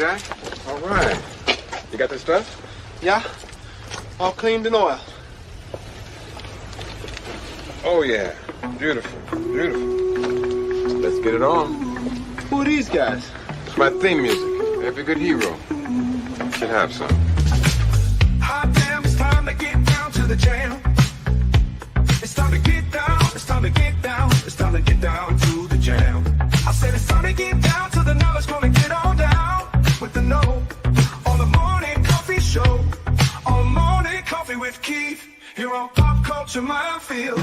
Jack. All right. You got this stuff? Yeah. All cleaned and oiled. Oh, yeah. Beautiful. Beautiful. Let's get it on. Who are these guys? It's my theme music. Every good hero should have some. Hot damn, it's time to get down to the jam. It's time to get down, it's time to get down, it's time to get down to the jam. I said it's time to get down to the knowledge, gonna get on down with the know. On the morning coffee show, on morning coffee with Keith, here on Pop Culture Minefield.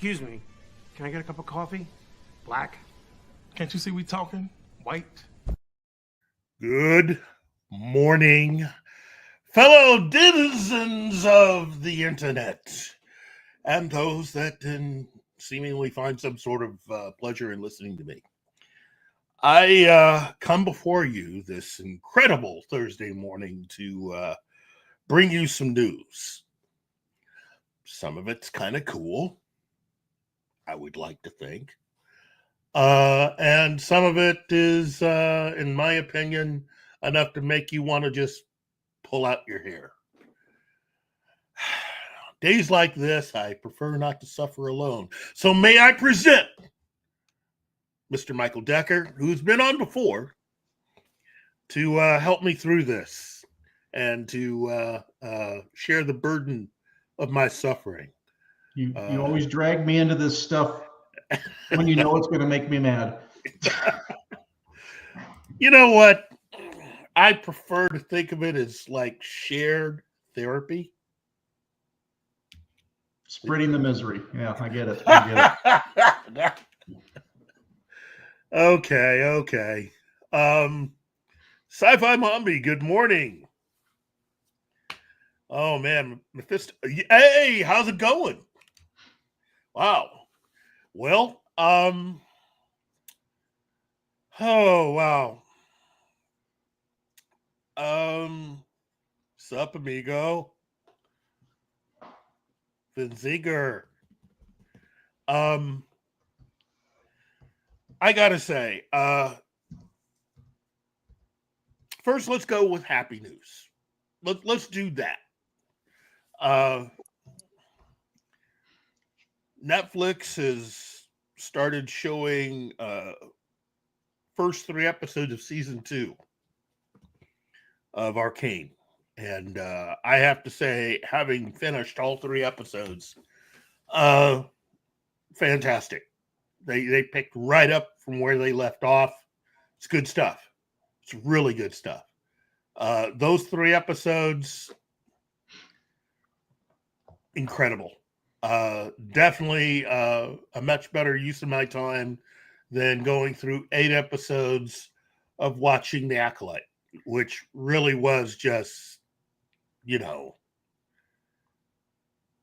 Excuse me, can I get a cup of coffee? Black? Can't you see we talking? White? Good morning, fellow denizens of the internet, and those that seemingly find some sort of pleasure in listening to me. I come before you this incredible Thursday morning to bring you some news. Some of it's kind of cool, I would like to think. And some of it is, in my opinion, enough to make you want to just pull out your hair. Days like this, I prefer not to suffer alone. So may I present Mr. Michael Decker, who's been on before, to help me through this and to share the burden of my suffering. You always drag me into this stuff when you know it's going to make me mad. You know what? I prefer to think of it as like shared therapy. Spreading the misery. Yeah, I get it. I get it. Okay. Sci-Fi Mombi, good morning. Oh man, Mephisto. Hey, how's it going? Wow. Well, oh wow. Sup, amigo? Vinziger. I gotta say, first let's go with happy news. Let's do that. Netflix has started showing first 3 episodes of season 2 of Arcane. And I have to say, having finished all 3 episodes, fantastic. They picked right up from where they left off. It's good stuff. It's really good stuff. Those 3 episodes, incredible. Definitely a much better use of my time than going through 8 episodes of watching The Acolyte, which really was just,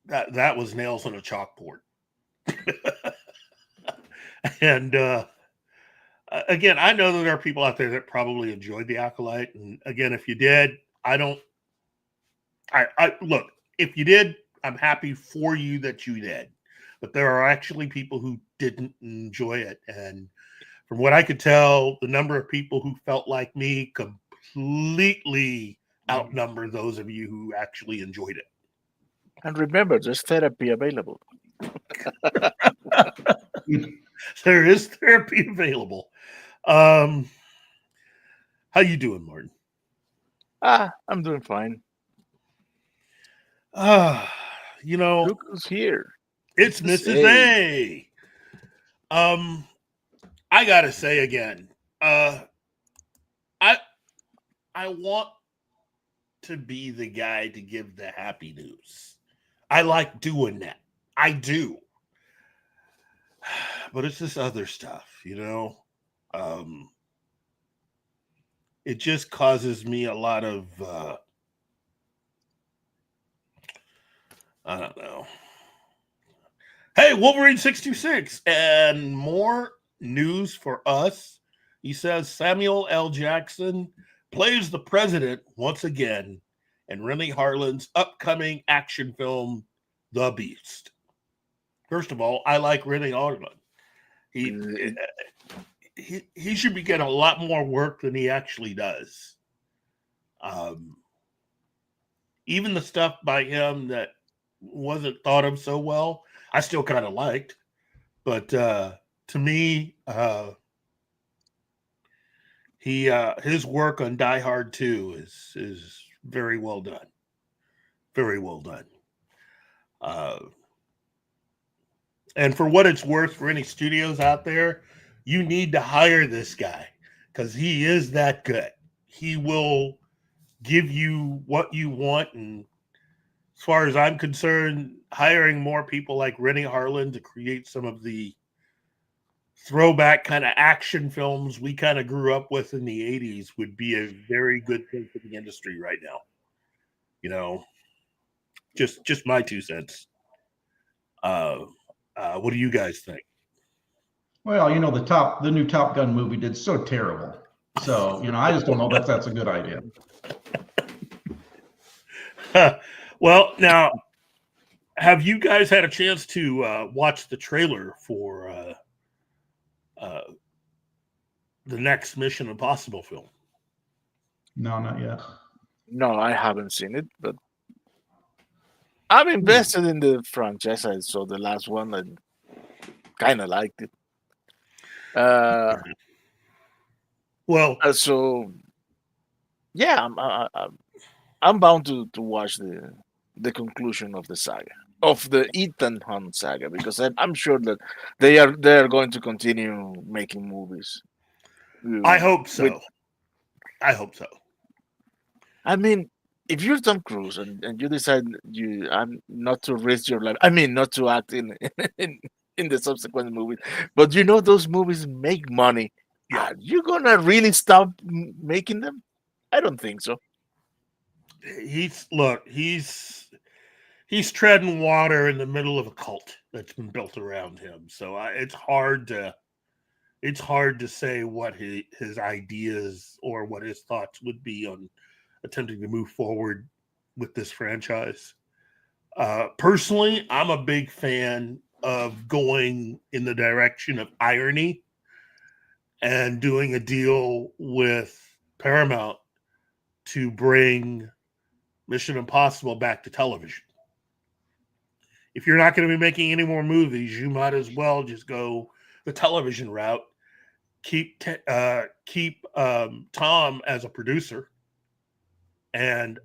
that was nails on a chalkboard. And again, I know that there are people out there that probably enjoyed The Acolyte. And again, if you did, look, if you did, I'm happy for you that you did. But there are actually people who didn't enjoy it. And from what I could tell, the number of people who felt like me completely outnumber those of you who actually enjoyed it. And remember, there's therapy available. There is therapy available. How you doing, Martin? I'm doing fine. Look who's here. It's Mrs. A. I gotta say again, I want to be the guy to give the happy news. I like doing that. I do. But it's this other stuff, it just causes me a lot of I don't know. Hey, Wolverine 626 and more news for us. He says Samuel L. Jackson plays the president once again in Rennie Harlin's upcoming action film, The Beast. First of all, I like Rennie Harlin. He should be getting a lot more work than he actually does. Even the stuff by him that wasn't thought of so well, I still kind of liked. But to me, his work on Die Hard 2 is very well done. Very well done. And for what it's worth, for any studios out there, you need to hire this guy because he is that good. He will give you what you want. And as far as I'm concerned, hiring more people like Rennie Harlin to create some of the throwback kind of action films we kind of grew up with in the 80s would be a very good thing for the industry right now. You know, just my 2 cents. What do you guys think? Well, the new Top Gun movie did so terrible. So, I just don't know if that's a good idea. Well, now, have you guys had a chance to watch the trailer for the next Mission Impossible film? No, not yet. No, I haven't seen it, but I'm invested in the franchise. I saw the last one and kind of liked it. So yeah, I'm bound to watch the conclusion of the saga, of the Ethan Hunt saga, because I'm sure that they are going to continue making movies. I hope so. I hope so. I mean, if you're Tom Cruise and you decide I'm not to risk your life, I mean, not to act in the subsequent movies, but those movies make money. Are you gonna really stop making them? I don't think so. He's treading water in the middle of a cult that's been built around him. So it's hard to say what his ideas or what his thoughts would be on attempting to move forward with this franchise. Personally, I'm a big fan of going in the direction of irony and doing a deal with Paramount to bring Mission Impossible back to television. If you're not going to be making any more movies, you might as well just go the television route. Keep Tom as a producer, and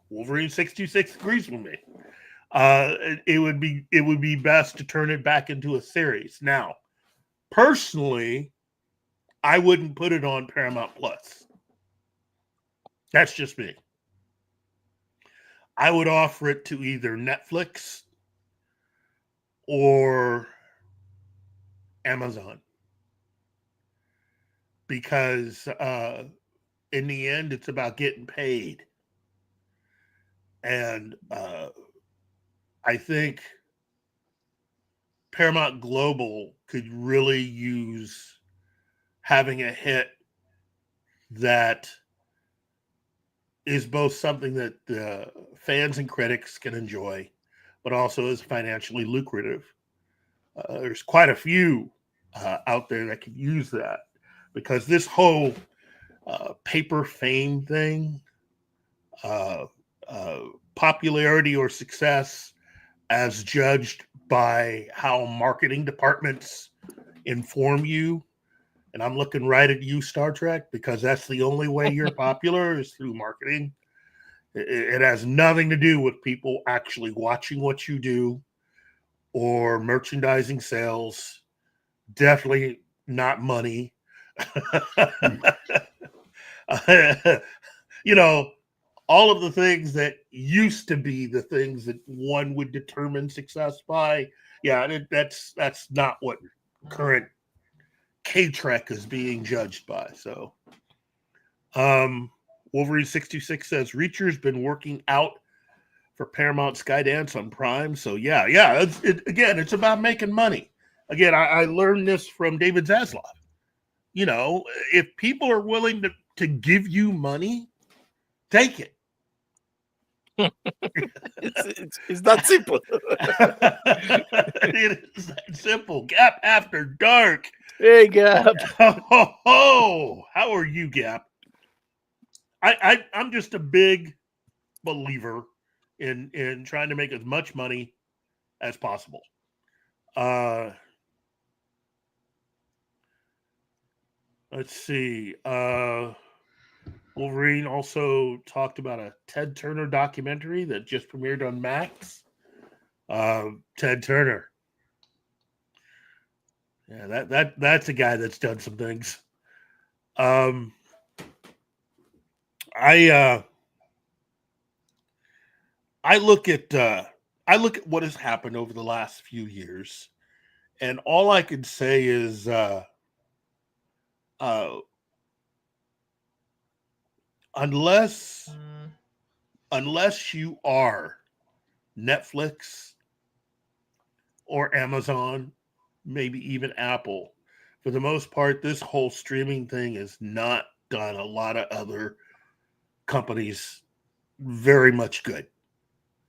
Wolverine 626 agrees with me. It would be best to turn it back into a series. Now, personally, I wouldn't put it on Paramount Plus. That's just me. I would offer it to either Netflix or Amazon. Because in the end, it's about getting paid. And I think Paramount Global could really use having a hit that is both something that fans and critics can enjoy, but also is financially lucrative. There's quite a few out there that could use that, because this whole paper fame thing, popularity or success as judged by how marketing departments inform you. And I'm looking right at you, Star Trek, because that's the only way you're popular is through marketing. It has nothing to do with people actually watching what you do or merchandising sales. Definitely not money. All of the things that used to be the things that one would determine success by. Yeah, that's not what current K-Trek is being judged by. So Wolverine 626 says Reacher's been working out for Paramount Skydance on Prime. So yeah, again, it's about making money. Again, I learned this from David Zaslav. You know, if people are willing to give you money, take it. It's that simple. It is that simple. Gap After Dark. Hey, Gap. Oh, how are you, Gap? I'm just a big believer in trying to make as much money as possible. Let's see. Wolverine also talked about a Ted Turner documentary that just premiered on Max. Ted Turner. Yeah, that's a guy that's done some things. I look at what has happened over the last few years, and all I can say is unless you are Netflix or Amazon, maybe even Apple, for the most part, this whole streaming thing has not done a lot of other companies very much good.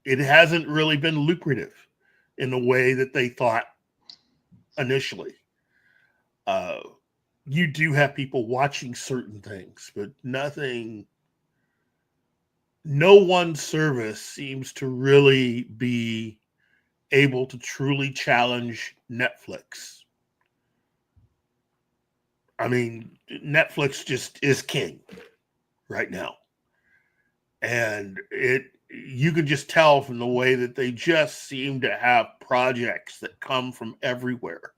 It hasn't really been lucrative in the way that they thought initially. You do have people watching certain things, but no one service seems to really be able to truly challenge Netflix. I mean, Netflix just is king right now. And you can just tell from the way that they just seem to have projects that come from everywhere.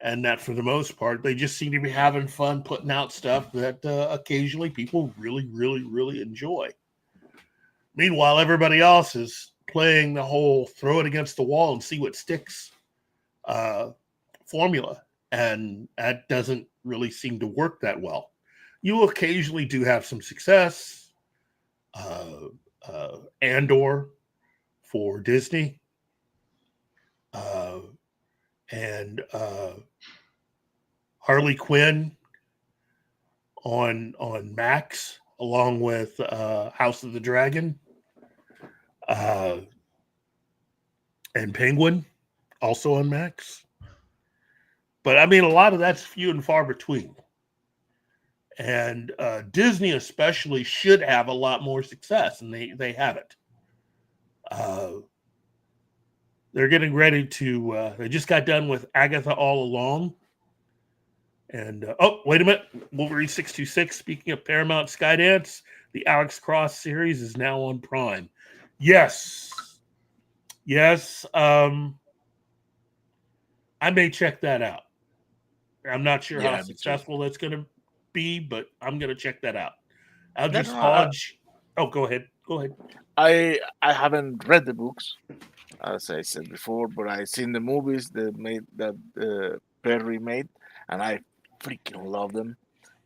And that for the most part, they just seem to be having fun putting out stuff that occasionally people really, really, really enjoy. Meanwhile, everybody else is playing the whole throw it against the wall and see what sticks formula. And that doesn't really seem to work that well. You occasionally do have some success. Andor for Disney. And Harley Quinn on Max, along with House of the Dragon, and Penguin, also on Max. But I mean, a lot of that's few and far between. And Disney especially should have a lot more success, and they haven't. They're getting ready to, they just got done with Agatha All Along. And, oh, wait a minute. Wolverine 626, speaking of Paramount Skydance, the Alex Cross series is now on Prime. Yes. I may check that out. I'm not sure how successful that's going to be, but I'm going to check that out. I'll just Hodge. Oh, go ahead. I haven't read the books, as I said before, but I've seen the movies that Perry made, and I freaking love them.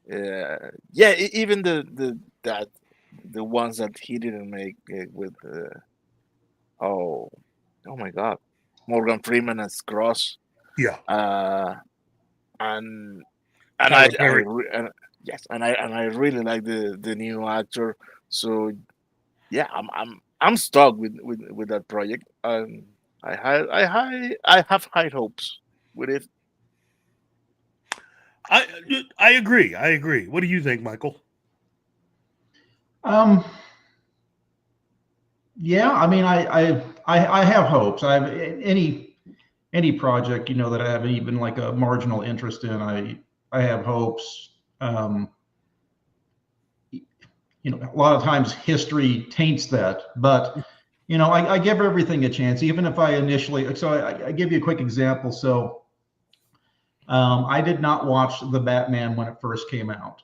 Even the ones that he didn't make with oh my God, Morgan Freeman as Cross. Yeah. And I really like the new actor. So yeah, I'm stoked with that project. I have high hopes with it. I agree. What do you think, Michael? Yeah, I mean, I have hopes. I have any project, that I have even like a marginal interest in. I have hopes. A lot of times history taints that, but I give everything a chance, even if I initially. So I give you a quick example. So I did not watch The Batman when it first came out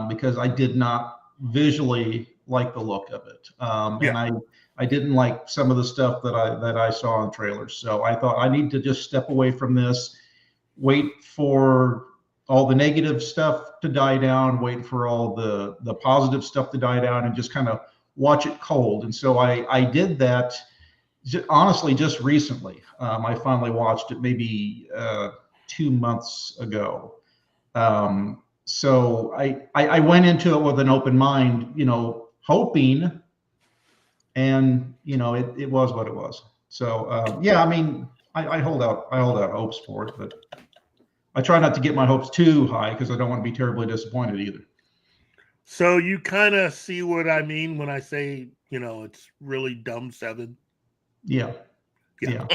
because I did not visually like the look of it, and I didn't like some of the stuff that I saw in trailers. So I thought I need to just step away from this, wait for all the negative stuff to die down, wait for all the positive stuff to die down, and just kind of watch it cold. And so I did that honestly just recently. I finally watched it maybe 2 months ago. So I went into it with an open mind, hoping, and it was what it was. So yeah, I mean, I hold out hopes for it, but I try not to get my hopes too high because I don't want to be terribly disappointed either. So you kind of see what I mean when I say, it's really dumb 7. Yeah. Yeah.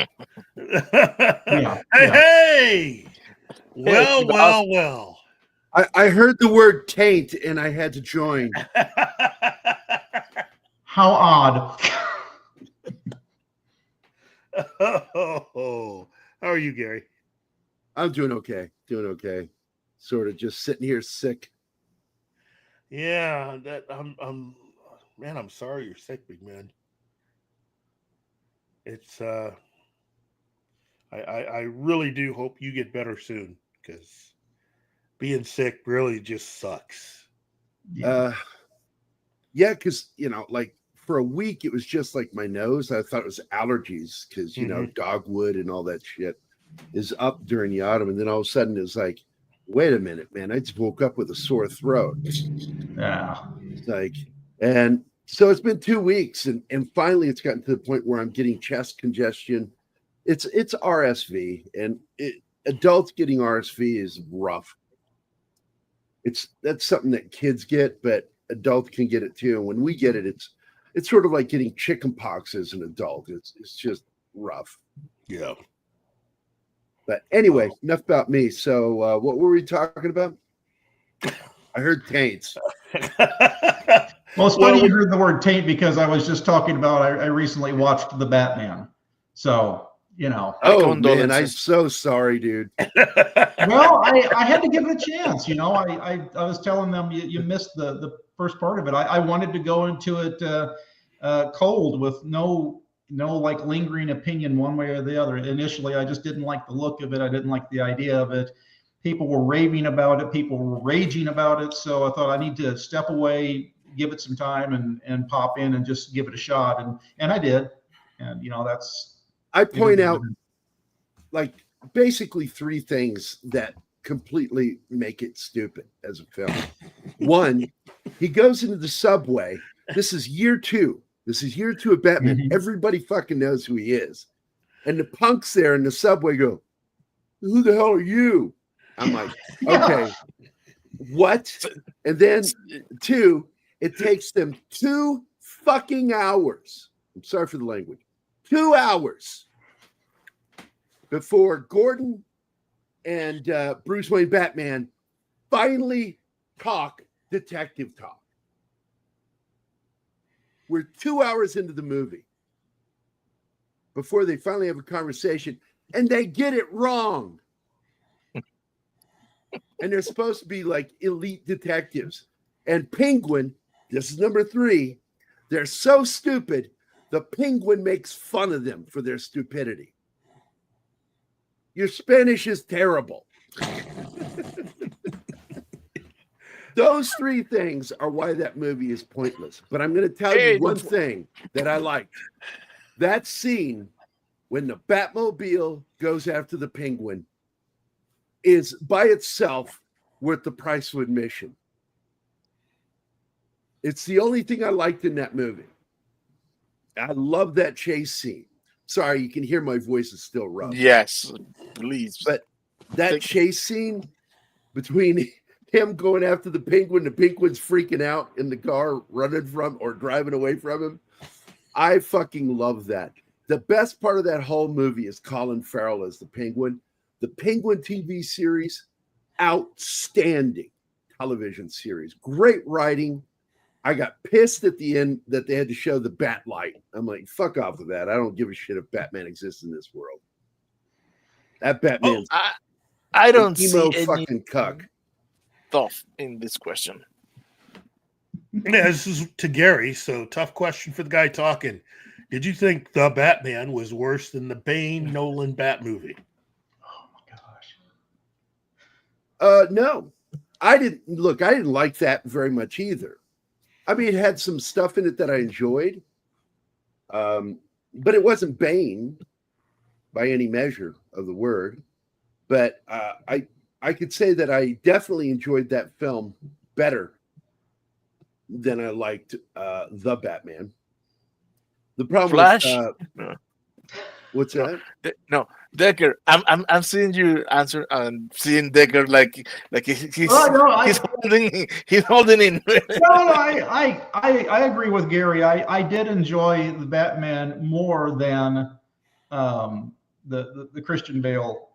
Yeah. Hey. Well. I heard the word taint and I had to join. How odd. How are you, Gary? I'm doing okay. Sort of just sitting here sick. Yeah, I'm sorry you're sick, big man. It's I really do hope you get better soon, because being sick really just sucks. Yeah, because like for a week it was just like my nose. I thought it was allergies because dogwood and all that shit is up during the autumn, and then all of a sudden it's like, wait a minute, man, I just woke up with a sore throat. Yeah. It's like, and so it's been 2 weeks, and finally it's gotten to the point where I'm getting chest congestion. It's RSV, and adults getting RSV is rough. That's something that kids get, but adults can get it too. And when we get it, it's sort of like getting chicken pox as an adult. It's just rough. Yeah. But anyway, enough about me. So what were we talking about? I heard taints. Well, it's funny you heard the word taint because I was just talking about I recently watched The Batman. So, Oh, man, I'm so sorry, dude. Well, I had to give it a chance. I was telling them you missed the first part of it. I wanted to go into it cold with no like lingering opinion one way or the other. Initially, I just didn't like the look of it. I didn't like the idea of it. People were raving about it. People were raging about it. So I thought I need to step away, give it some time, and pop in and just give it a shot. And I did. And I point out like basically 3 things that completely make it stupid as a film. One, he goes into the subway. This is year 2. This is year 2 of Batman. Mm-hmm. Everybody fucking knows who he is. And the punks there in the subway go, who the hell are you? I'm like, okay, what? And then 2, it takes them 2 fucking hours. I'm sorry for the language. 2 hours before Gordon and Bruce Wayne Batman finally talk detective talk. We're 2 hours into the movie before they finally have a conversation, and they get it wrong. And they're supposed to be like elite detectives. And Penguin, this is number 3, they're so stupid, the Penguin makes fun of them for their stupidity. Your Spanish is terrible. Those 3 things are why that movie is pointless. But I'm going to tell you one thing that I liked. That scene when the Batmobile goes after the Penguin is by itself worth the price of admission. It's the only thing I liked in that movie. I love that chase scene. Sorry, you can hear my voice is still rough. Yes, please. But that chase scene between him going after the Penguin's freaking out in the car, running from or driving away from him. I fucking love that. The best part of that whole movie is Colin Farrell as the Penguin. The Penguin TV series, outstanding television series. Great writing. I got pissed at the end that they had to show the bat light. I'm like, fuck off with that. I don't give a shit if Batman exists in this world. That Batman's I don't see emo any fucking cuck. thought in this question. Yeah, this is to Gary, so tough question for the guy talking. Did you think The Batman was worse than the Bane Nolan Bat movie? Oh my gosh. No. I didn't like that very much either. I mean, it had some stuff in it that I enjoyed, but it wasn't Bane by any measure of the word. But I could say that I definitely enjoyed that film better than I liked the Batman. The problem Flash? with what's that? No, Decker. I'm seeing you answer and seeing Decker like he's he's holding in. I agree with Gary. I did enjoy the Batman more than the Christian Bale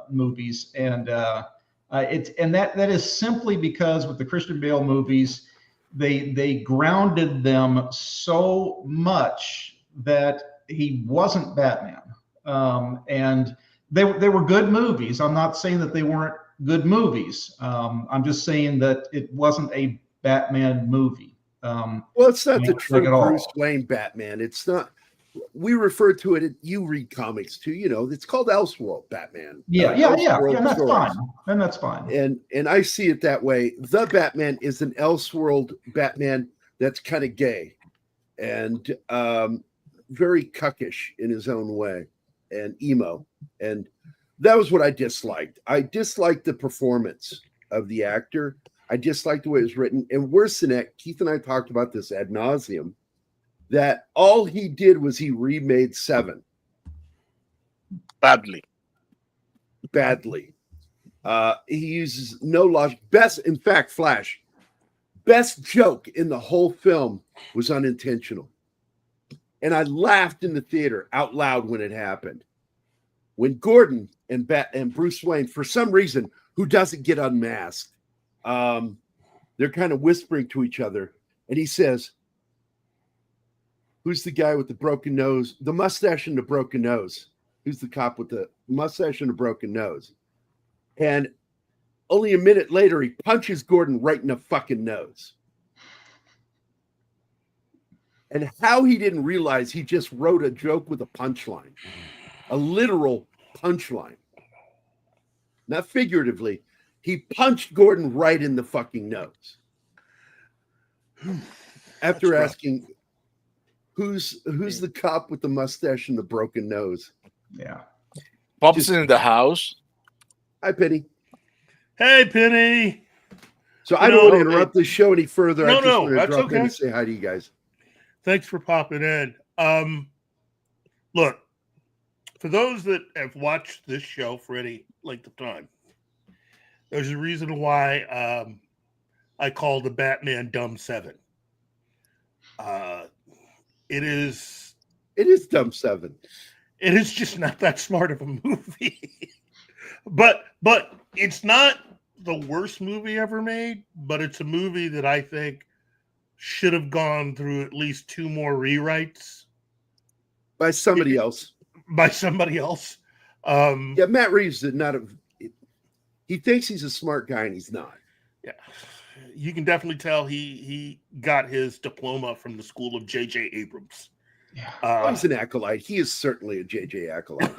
movies, and that is simply because with the Christian Bale movies, they grounded them so much that he wasn't Batman, and they were good movies. I'm not saying that they weren't good movies. I'm just saying that it wasn't a Batman movie. Well, it's not the true Bruce Wayne Batman. It's not. We refer to it. You read comics too. You know, it's called Elseworld Batman. Yeah, and that's fine. And that's fine. And I see it that way. The Batman is an Elseworld Batman that's kind of gay and very cuckish in his own way and emo. And that was what I disliked. I disliked the performance of the actor. I disliked the way it was written. And worse than that, Keith and I talked about this ad nauseum, that all he did was he remade Seven. Badly. He uses no logic. In fact, Flash, best joke in the whole film was unintentional. And I laughed in the theater out loud when it happened. When Gordon and Bruce Wayne, for some reason, who doesn't get unmasked, they're kind of whispering to each other. And he says, "Who's the guy with the broken nose, the mustache and the broken nose? Who's the cop with the mustache and the broken nose?" And only a minute later, he punches Gordon right in the fucking nose. And how he didn't realize he just wrote a joke with a punchline, a literal punchline, not figuratively. He punched Gordon right in the fucking nose. After asking, who's the cop with the mustache and the broken nose? Yeah. Bob's in the house. Hi, Penny. Hey, Penny. So I don't want to interrupt the show any further. No, I just want to that's drop okay. in and say hi to you guys. Thanks for popping in. Look, for those that have watched this show for any length of time, there's a reason why I call the Batman Dumb 7. It is Dumb 7. It is just not that smart of a movie. but it's not the worst movie ever made, but it's a movie that I think should have gone through at least 2 more rewrites. By somebody else. Yeah, Matt Reeves did not have. He thinks he's a smart guy and he's not. Yeah. You can definitely tell he got his diploma from the school of J.J. Abrams. Yeah. He's an acolyte. He is certainly a J.J. acolyte.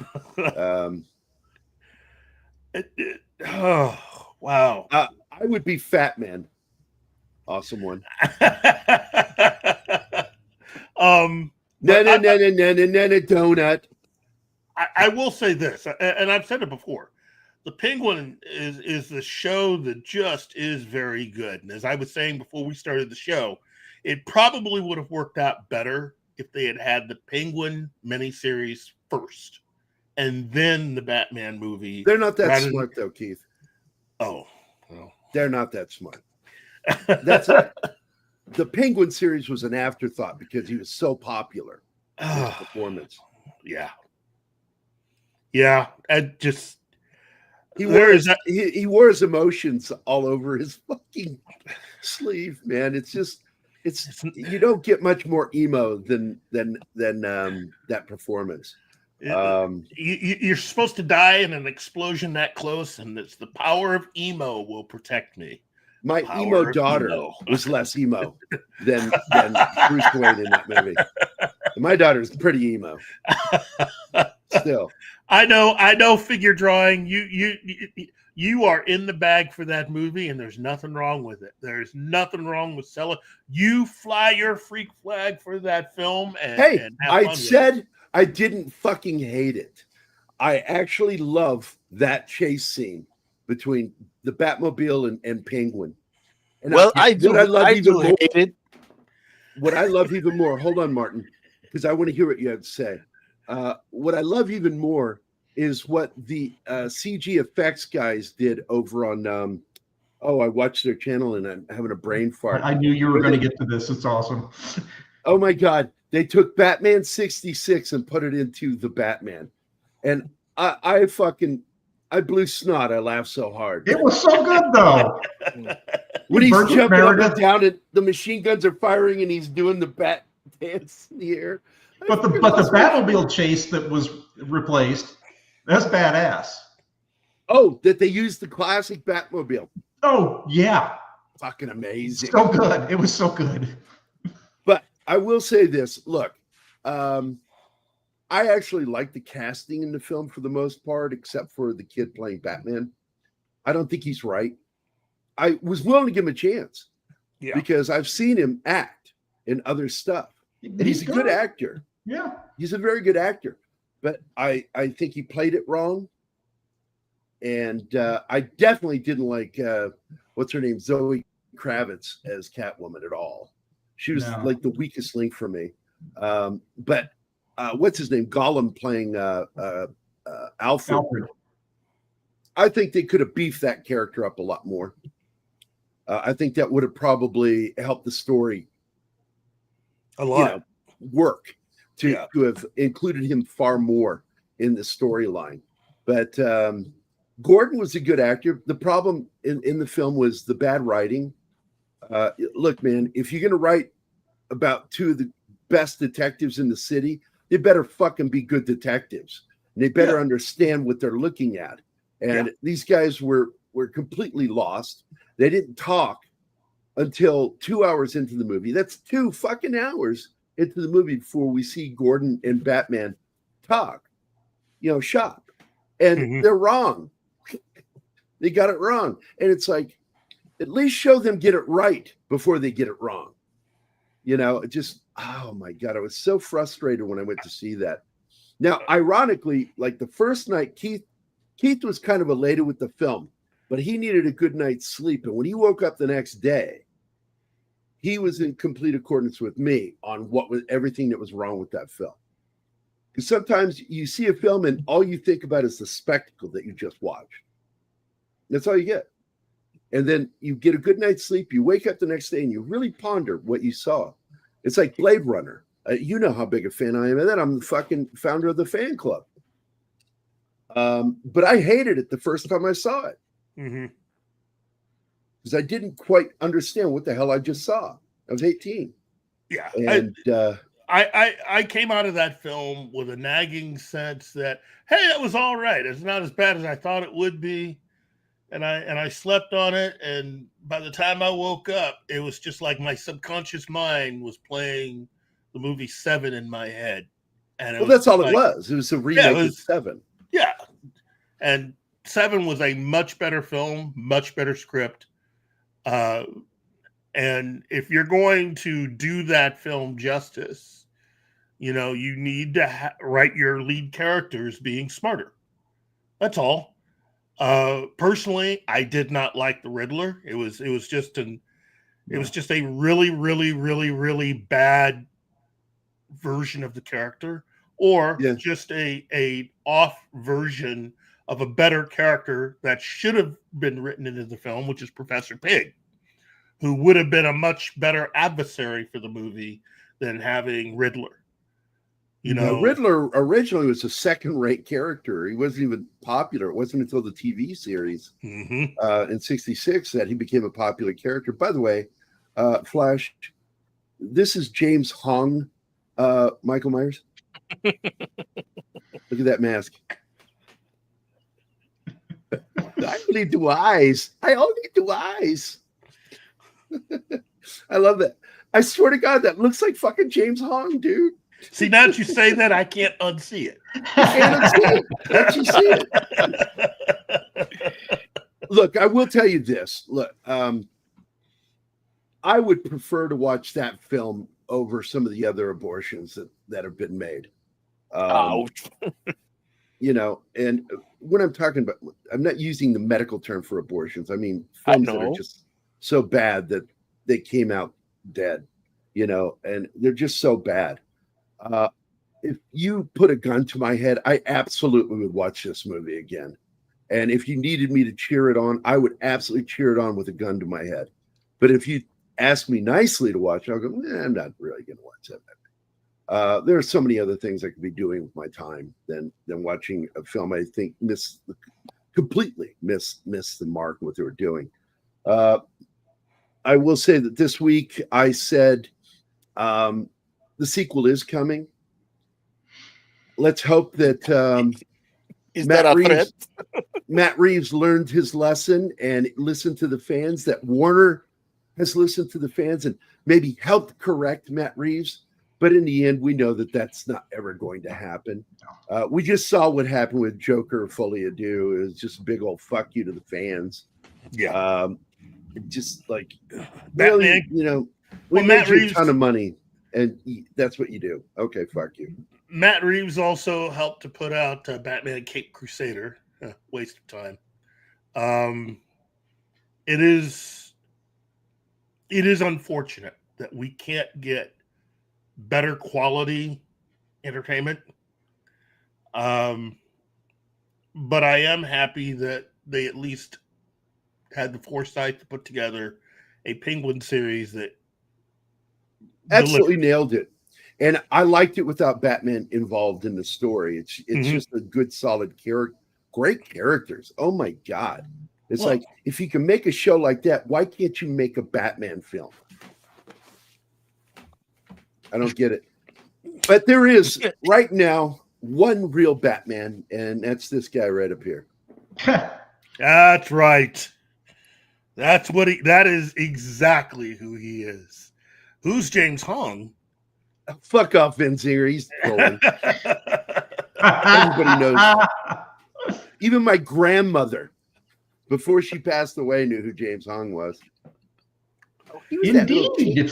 Oh, wow. I would be Fat Man. Awesome one. No, donut. I will say this, and I've said it before. The Penguin is the show that just is very good. And as I was saying before we started the show, it probably would have worked out better if they had the Penguin miniseries first and then the Batman movie. They're not that smart, though, Keith. Oh, well. They're not that smart. The Penguin series was an afterthought because he was so popular in his performance. Yeah. I just he wore his emotions all over his fucking sleeve, man. It's you don't get much more emo than that performance. You're supposed to die in an explosion that close, and it's the power of emo will protect me. My emo daughter was less emo than Bruce Wayne in that movie. And my daughter's pretty emo. Still. I know figure drawing. you are in the bag for that movie, and there's nothing wrong with it. There's nothing wrong with selling. You fly your freak flag for that film, and Hey, and have I fun with said it. I didn't fucking hate it. I actually love that chase scene between the Batmobile and Penguin. And Well, I what I love even more, hate it. what I love even more, hold on, Martin, because I want to hear what you have to say. What I love even more is what the CG effects guys did over on. I watched their channel and I'm having a brain fart. I knew you were going to get to this. It's awesome. Oh my God. They took Batman 66 and put it into the Batman. And I blew snot. I laughed so hard. It was so good, though. When he's Burgess jumping up and Meredith. down and the machine guns are firing and he's doing the bat dance in the air. But the Batmobile chase that was replaced, that's badass. Oh, that they used the classic Batmobile. Oh, yeah. Fucking amazing. So good. It was so good. But I will say this. Look, I actually like the casting in the film for the most part, except for the kid playing Batman. I don't think he's right. I was willing to give him a chance because I've seen him act in other stuff. And he's a good actor. Yeah. He's a very good actor. But I think he played it wrong. And I definitely didn't like, what's her name? Zoe Kravitz as Catwoman at all. She was like the weakest link for me. But what's his name? Gollum playing Alfred. I think they could have beefed that character up a lot more. I think that would have probably helped the story a lot work to have included him far more in the storyline. But Gordon was a good actor. The problem in the film was the bad writing. Look, man, if you're going to write about two of the best detectives in the city, they better fucking be good detectives. And they better understand what they're looking at. And these guys were completely lost. They didn't talk until 2 hours into the movie. That's 2 fucking hours into the movie before we see Gordon and Batman talk, shop. And they're wrong. They got it wrong. And it's like, at least show them get it right before they get it wrong. It just, oh my God, I was so frustrated when I went to see that. Now, ironically, like the first night, Keith was kind of elated with the film, but he needed a good night's sleep. And when he woke up the next day, he was in complete accordance with me on what was everything that was wrong with that film. Because sometimes you see a film and all you think about is the spectacle that you just watched. That's all you get. And then you get a good night's sleep. You wake up the next day and you really ponder what you saw. It's like Blade Runner. You know how big a fan I am of that. I'm the fucking founder of the fan club. But I hated it the first time I saw it. Because I didn't quite understand what the hell I just saw. I was 18. Yeah. And I came out of that film with a nagging sense that, hey, that was all right. It's not as bad as I thought it would be. And I slept on it. And by the time I woke up, it was just like my subconscious mind was playing the movie Seven in my head. And that's all it was. It was a remake of Seven. Yeah. And Seven was a much better film, much better script. And if you're going to do that film justice, you need to write your lead characters being smarter. That's all. Personally, I did not like the Riddler. It was just a really, really, really, really bad version of the character, or just a off version of a better character that should have been written into the film, which is Professor Pig, who would have been a much better adversary for the movie than having Riddler. Riddler originally was a second-rate character. He wasn't even popular. It wasn't until the TV series in '66 that he became a popular character. By the way, Flash, this is James Hong, Michael Myers. Look at that mask. I only do eyes. I love that. I swear to God, that looks like fucking James Hong, dude. See, now that you say that, I can't unsee it. I can't unsee it. Don't you see it? Look, I will tell you this. Look, I would prefer to watch that film over some of the other abortions that have been made. Ouch. You know, and when I'm talking about, I'm not using the medical term for abortions. I mean I films that are know. just so bad that they came out dead, you know, and they're just so bad. If you put a gun to my head, I absolutely would watch this movie again. And if you needed me to cheer it on, I would absolutely cheer it on with a gun to my head. But if you ask me nicely to watch, I'll go, I'm not really going to watch that. There are so many other things I could be doing with my time than watching a film I think completely miss the mark of what they were doing. I will say that this week I said the sequel is coming. Let's hope that Is that a threat? Matt Reeves learned his lesson and listened to the fans, that Warner has listened to the fans and maybe helped correct Matt Reeves. But in the end, we know that that's not ever going to happen. We just saw what happened with Joker Folie à Deux. It was just a big old fuck you to the fans. Yeah. Just like, Batman, really, you know, we made you a ton of money and that's what you do. Okay, fuck you. Matt Reeves also helped to put out Batman Cape Crusader. Waste of time. It is unfortunate that we can't get better quality entertainment. But I am happy that they at least had the foresight to put together a Penguin series that absolutely nailed it. And I liked it without Batman involved in the story. It's just a good, solid character, great characters. Oh my God. It's like, if you can make a show like that, why can't you make a Batman film? I don't get it. But there is right now one real Batman, and that's this guy right up here. That's right. That is exactly who he is. Who's James Hong? Fuck off, Vince Zinger. He's trolling. Everybody knows. Even my grandmother, before she passed away, knew who James Hong was. Oh, Indeed.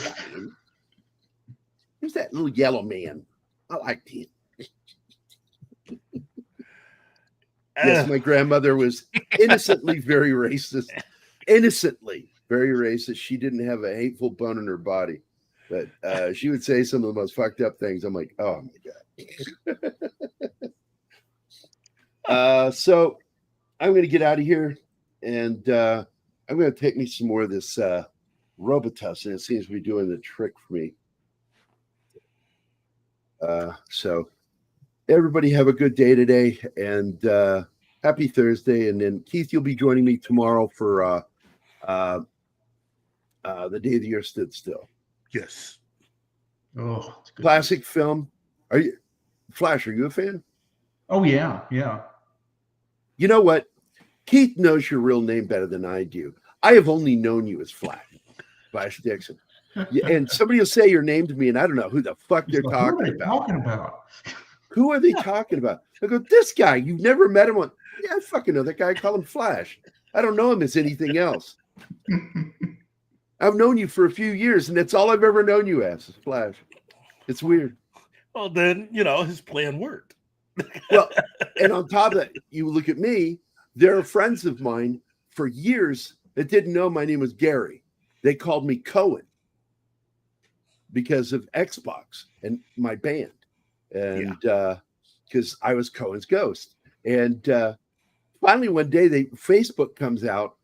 Who's that little yellow man? I liked him. Yes, my grandmother was innocently very racist. Innocently very racist. She didn't have a hateful bone in her body. But she would say some of the most fucked up things. I'm like, oh my God. So I'm going to get out of here, and I'm going to take me some more of this Robitussin. It seems to be doing the trick for me. So everybody have a good day today, and happy Thursday. And then Keith, you'll be joining me tomorrow for the Day the Earth Stood Still. Yes. Oh, classic film. Are you, Flash? Are you a fan? Oh yeah, yeah. You know what? Keith knows your real name better than I do. I have only known you as Flash Dixon. Yeah, and somebody will say your name to me, and I don't know who the fuck they're talking about. Who are they talking about? I go, this guy. You've never met him. Yeah, I fucking know that guy. I call him Flash. I don't know him as anything else. I've known you for a few years, and that's all I've ever known you as, is Flash. It's weird. Well, then, his plan worked. Well, and on top of that, you look at me, there are friends of mine for years that didn't know my name was Gary. They called me Cohen because of Xbox and my band. And because I was Cohen's ghost. And finally one day Facebook comes out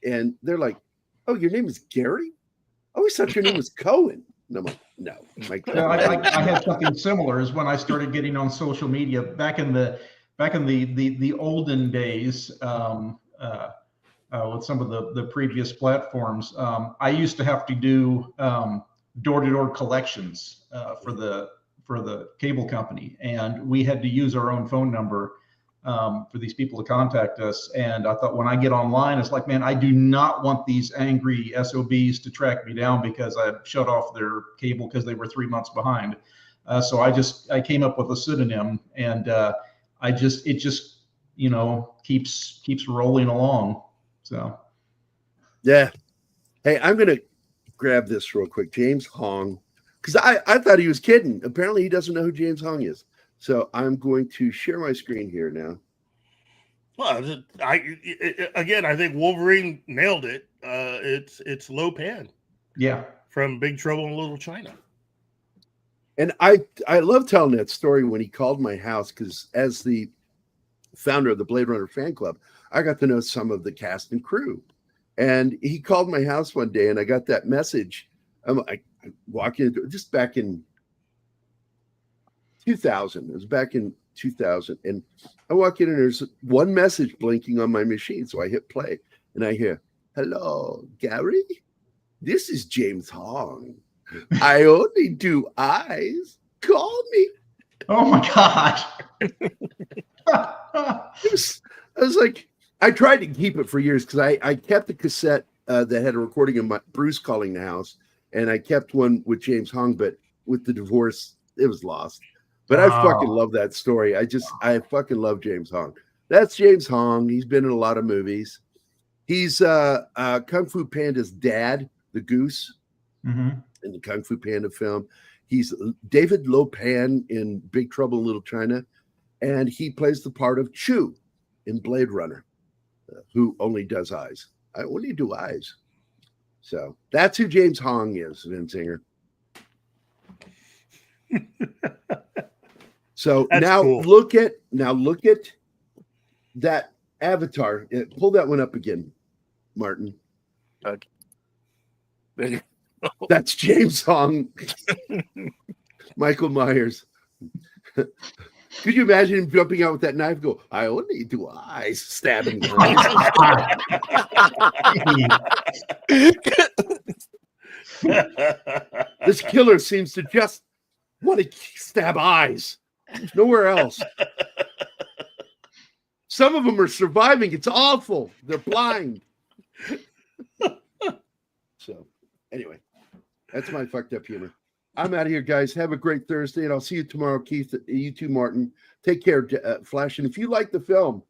and they're like, oh, your name is Gary? I always thought your name was Cohen. And I'm like, no. I had something similar as when I started getting on social media back in the olden days with some of the previous platforms. I used to have to do door-to-door collections for the cable company, and we had to use our own phone number for these people to contact us. And I thought, when I get online, it's like, man, I do not want these angry SOBs to track me down because I shut off their cable because they were 3 months behind. So I came up with a pseudonym, and it just keeps rolling along. So, Yeah. Hey, I'm going to grab this real quick. James Hong. Because I thought he was kidding. Apparently, he doesn't know who James Hong is. So I'm going to share my screen here now. Well, I think Wolverine nailed it. It's Lo Pan yeah. from Big Trouble in Little China. And I love telling that story when he called my house, because as the founder of the Blade Runner fan club, I got to know some of the cast and crew. And he called my house one day, and I got that message. I'm walking into just back in 2000. It was back in 2000. And I walk in, and there's one message blinking on my machine. So I hit play, and I hear, "Hello, Gary. This is James Hong. I only do eyes. Call me." Oh my gosh. I was like, I tried to keep it for years, because I kept the cassette that had a recording of Bruce calling the house, and I kept one with James Hong, but with the divorce, it was lost. But I fucking love that story. I fucking love James Hong. That's James Hong. He's been in a lot of movies. He's Kung Fu Panda's dad, the goose, in the Kung Fu Panda film. He's David Lo Pan in Big Trouble in Little China, and he plays the part of Chu in Blade Runner, who only does eyes. I only do eyes. So that's who James Hong is, Vinsinger. So That's now cool. look at that avatar. Pull that one up again, Martin. Okay. There you go. That's James Hong. Michael Myers. Could you imagine him jumping out with that knife? Go, I only do eyes, stabbing. This killer seems to just want to stab eyes. Nowhere else. Some of them are surviving. It's awful. They're blind. So, anyway, that's my fucked up humor. I'm out of here, guys. Have a great Thursday, and I'll see you tomorrow, Keith. You too, Martin. Take care, Flash. And if you like the film,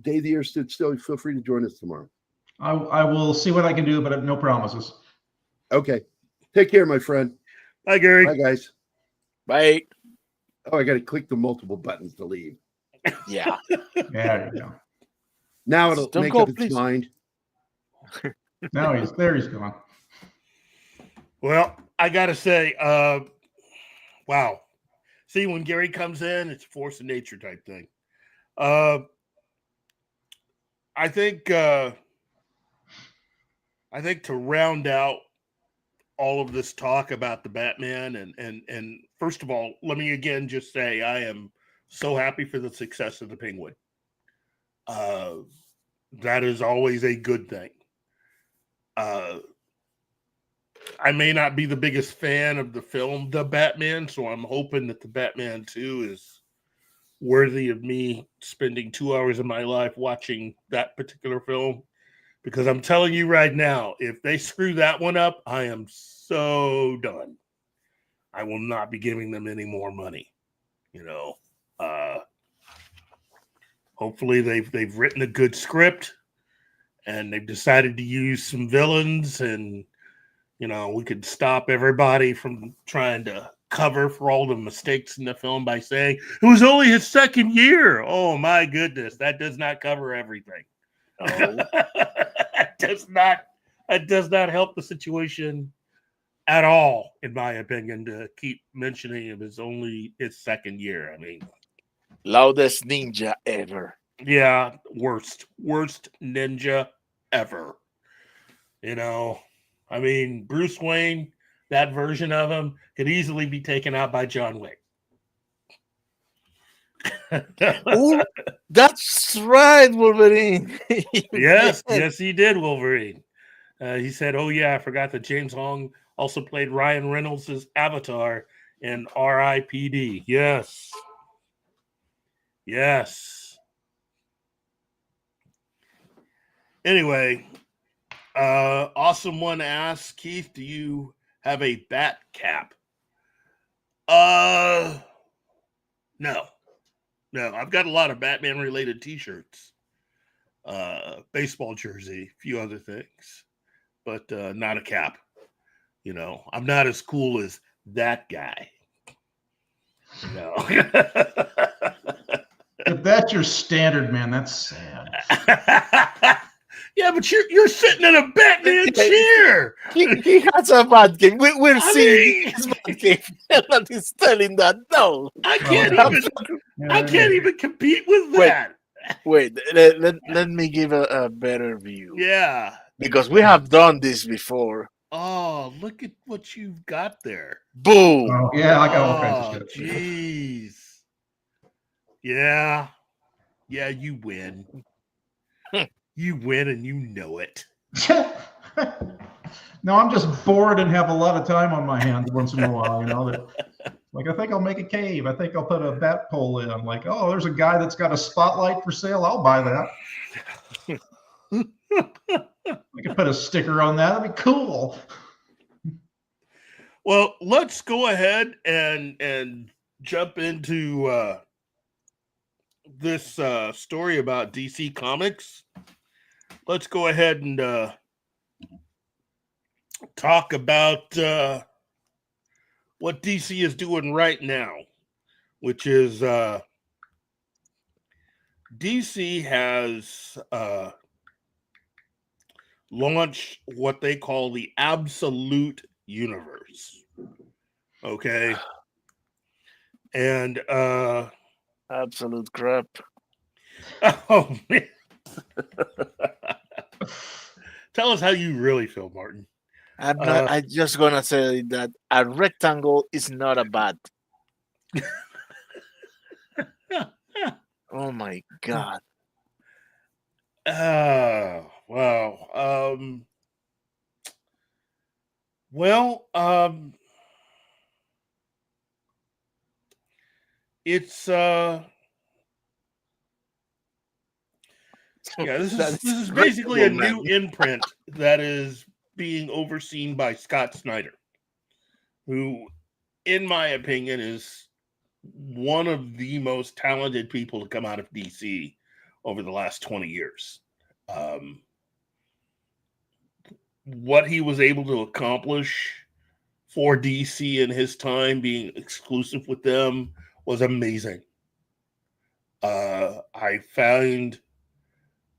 Day the Year Stood Still, feel free to join us tomorrow. I will see what I can do, but no promises. Okay. Take care, my friend. Bye, Gary. Bye, guys. Bye. Oh, I got to click the multiple buttons to leave. Yeah. Yeah, there you go. Now it'll Don't make go, up its please. mind. Now he's gone. Well, I gotta say, wow. See, when Gary comes in, it's force of nature type thing. I think to round out all of this talk about the Batman, and first of all, let me again just say I am so happy for the success of the Penguin. That is always a good thing. I may not be the biggest fan of the film The Batman, so I'm hoping that The Batman 2 is worthy of me spending 2 hours of my life watching that particular film. Because I'm telling you right now, if they screw that one up, I am so done. I will not be giving them any more money. You know, hopefully they've written a good script and they've decided to use some villains, and you know, we could stop everybody from trying to cover for all the mistakes in the film by saying it was only his second year. Oh my goodness, that does not cover everything. No. That does not help the situation at all, in my opinion, to keep mentioning it was only his second year. I mean, Loudest ninja ever. yeah, worst ninja ever. You know, I mean, Bruce Wayne, that version of him could easily be taken out by John Wick. Oh, that's right, Wolverine. Yes, he did, Wolverine. He said, oh, yeah, I forgot that James Hong also played Ryan Reynolds' Avatar in R.I.P.D. Yes. Anyway, awesome one asks, Keith, do you have a bat cap? No, I've got a lot of Batman related t-shirts. baseball jersey, a few other things, but not a cap. You know, I'm not as cool as that guy. You know. If that's your standard, man, that's sad. Yeah, but you're sitting in a Batman chair. He has a bad game. We're seeing mean- his bad game. And he's telling that no. I can't Well, even compete with Wait. that. Wait, let me give a better view. Yeah. Because we have done this before. Oh, look at what you've got there. Boom. Oh, yeah, I got all kinds of shit. Jeez. Yeah. Yeah, you win. You win and you know it. No, I'm just bored and have a lot of time on my hands once in a while, you know. Like, I think I'll make a cave. I think I'll put a bat pole in. I'm like, oh, there's a guy that's got a spotlight for sale. I'll buy that. I could put a sticker on that. That'd be cool. Well, let's go ahead and jump into this story about DC Comics. Let's go ahead and talk about what DC is doing right now, which is DC has launched what they call the Absolute Universe. Okay. And Absolute crap. oh man. Tell us how you really feel, Martin. I'm not. I'm just gonna say that a rectangle is not a bat. Oh my god! Wow. It's yeah. This is basically a new imprint that is being overseen by Scott Snyder, who, in my opinion, is one of the most talented people to come out of DC over the last 20 years. What he was able to accomplish for DC in his time being exclusive with them was amazing. I found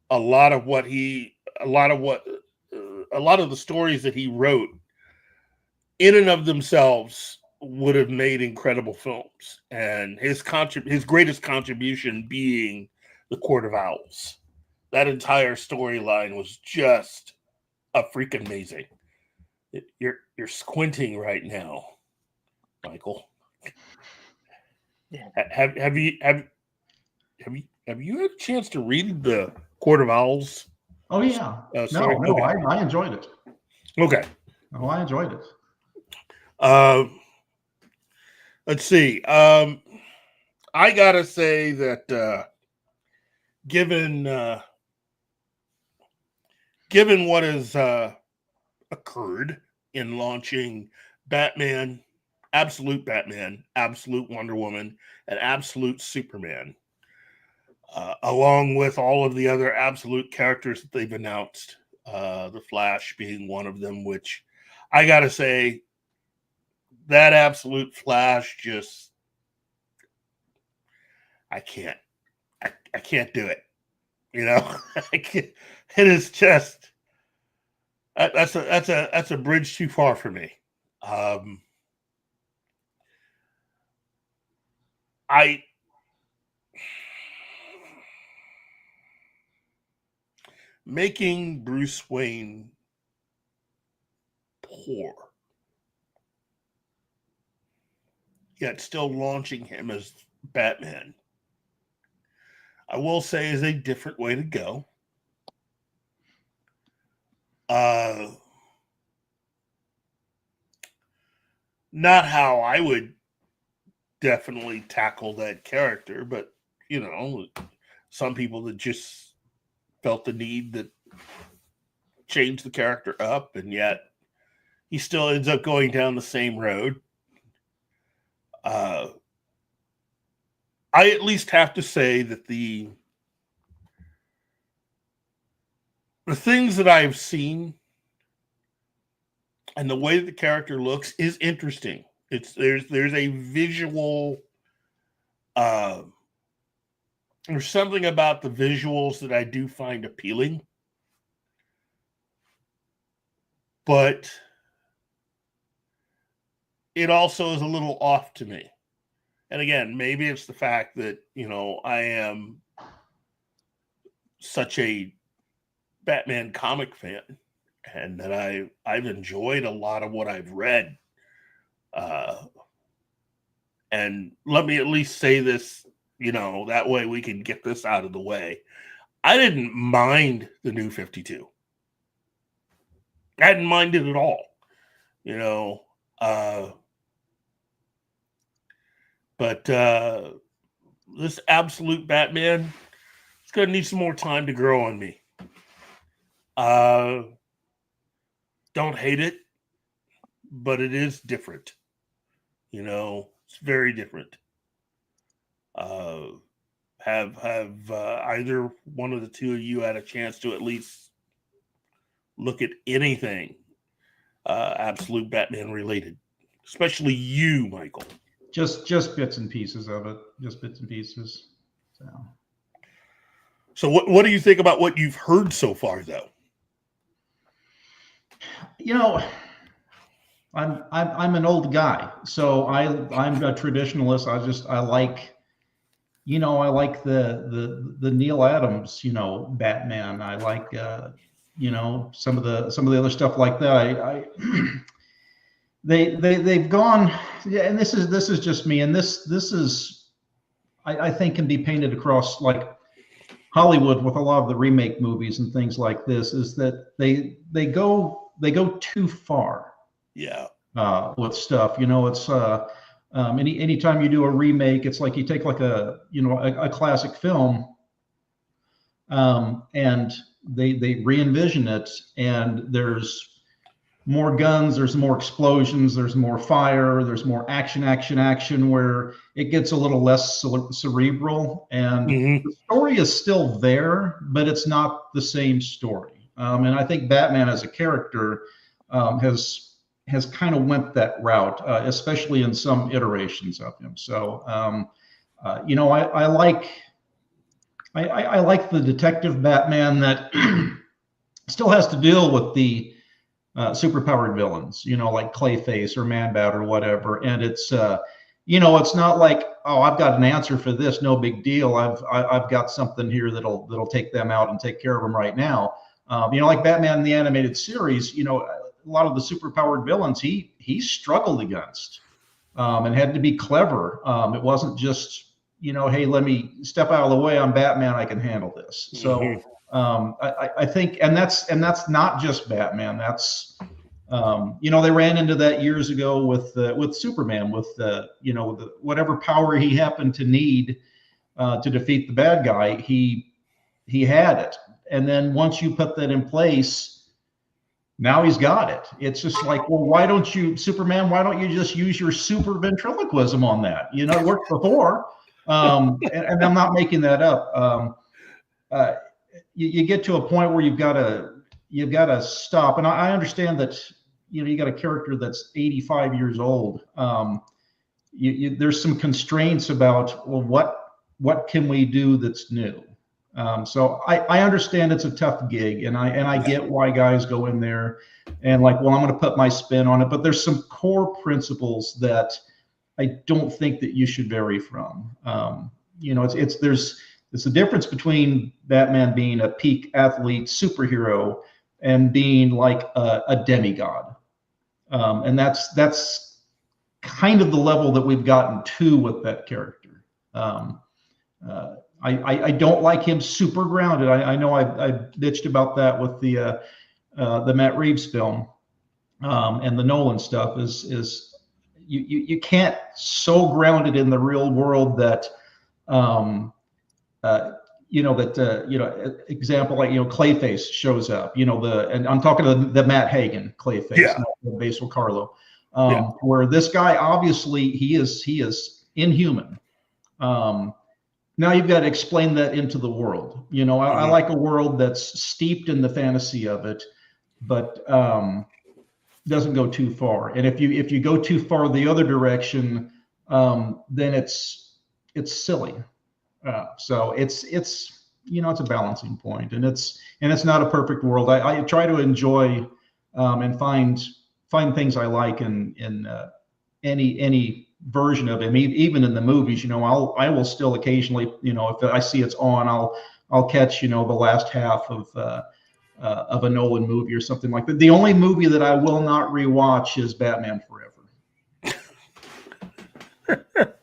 a lot of the stories that he wrote in and of themselves would have made incredible films, and his greatest contribution being the Court of Owls. That entire storyline was just a freaking amazing. You're squinting right now, Michael. Yeah. Have you had a chance to read the Court of Owls? Oh yeah. Sorry. No, Okay. I enjoyed it. Okay. Oh, I enjoyed it. Let's see. I gotta say that given what has occurred in launching Batman, Absolute Wonder Woman, and Absolute Superman, along with all of the other Absolute characters that they've announced, the Flash being one of them, which I gotta say, that Absolute Flash just, I can't do it. You know, I can't, it is just, that's a bridge too far for me. Making Bruce Wayne poor, yet still launching him as Batman, I will say, is a different way to go. Not how I would definitely tackle that character, but you know, some people that just felt the need to change the character up, and yet he still ends up going down the same road. I at least have to say that the the things that I've seen and the way the character looks is interesting. There's a visual there's something about the visuals that I do find appealing. But it also is a little off to me. And again, maybe it's the fact that, I am such a Batman comic fan and that I've enjoyed a lot of what I've read. And let me at least say this, that way we can get this out of the way. I didn't mind the New 52. I didn't mind it at all, but this absolute Batman, it's going to need some more time to grow on me. Don't hate it, but it is different. It's very different. Have either one of the two of you had a chance to at least look at anything absolute Batman related, especially you, Michael? Just bits and pieces of it. Just bits and pieces. So what do you think about what you've heard so far, though? I'm an old guy, so I'm a traditionalist. I like the Neil Adams, Batman. I like some of the other stuff like that. They've gone, yeah, and this is just me, and this is I think can be painted across like Hollywood with a lot of the remake movies and things like this, is that they go too far. Yeah. With stuff, it's anytime you do a remake, it's like you take like a classic film, and they re-envision it, and there's more guns, there's more explosions, there's more fire, there's more action, where it gets a little less cerebral, and the story is still there, but it's not the same story. And I think Batman as a character has kind of went that route, especially in some iterations of him. So, I like the detective Batman that still has to deal with the superpowered villains, like Clayface or Man-Bat or whatever. And it's, it's not like, oh, I've got an answer for this, no big deal. I've got something here that'll take them out and take care of them right now. Like Batman in the animated series, a lot of the superpowered villains he struggled against, and had to be clever. It wasn't just, hey, let me step out of the way, I'm Batman, I can handle this. So I think, and that's not just Batman. That's they ran into that years ago with Superman, with whatever power he happened to need to defeat the bad guy, he had it. And then once you put that in place, now he's got it. It's just like, well, why don't you just use your super ventriloquism on that? It worked before. And I'm not making that up. You get to a point where you've got to stop. And I understand that, you got a character that's 85 years old. There's some constraints about, well, what can we do that's new? So I understand it's a tough gig, and I get why guys go in there and like, well, I'm going to put my spin on it, but there's some core principles that I don't think that you should vary from. It's the difference between Batman being a peak athlete superhero and being like a demigod, and that's kind of the level that we've gotten to with that character. I don't like him super grounded. I know I bitched about that with the Matt Reeves film, and the Nolan stuff is you can't so ground it in the real world that example, like Clayface shows up, and I'm talking to the Matt Hagen Clayface, not the Basil Carlo, where this guy obviously he is inhuman. now you've got to explain that into the world. You know, I like a world that's steeped in the fantasy of it, but doesn't go too far. And if you go too far the other direction, then it's silly. So it's you know, it's a balancing point, and it's not a perfect world. I try to enjoy and find things I like in any version of him, even in the movies. You know, I will still occasionally, you know, if I see it's on, I'll catch, you know, the last half of a Nolan movie or something like that. The only movie that I will not rewatch is Batman Forever.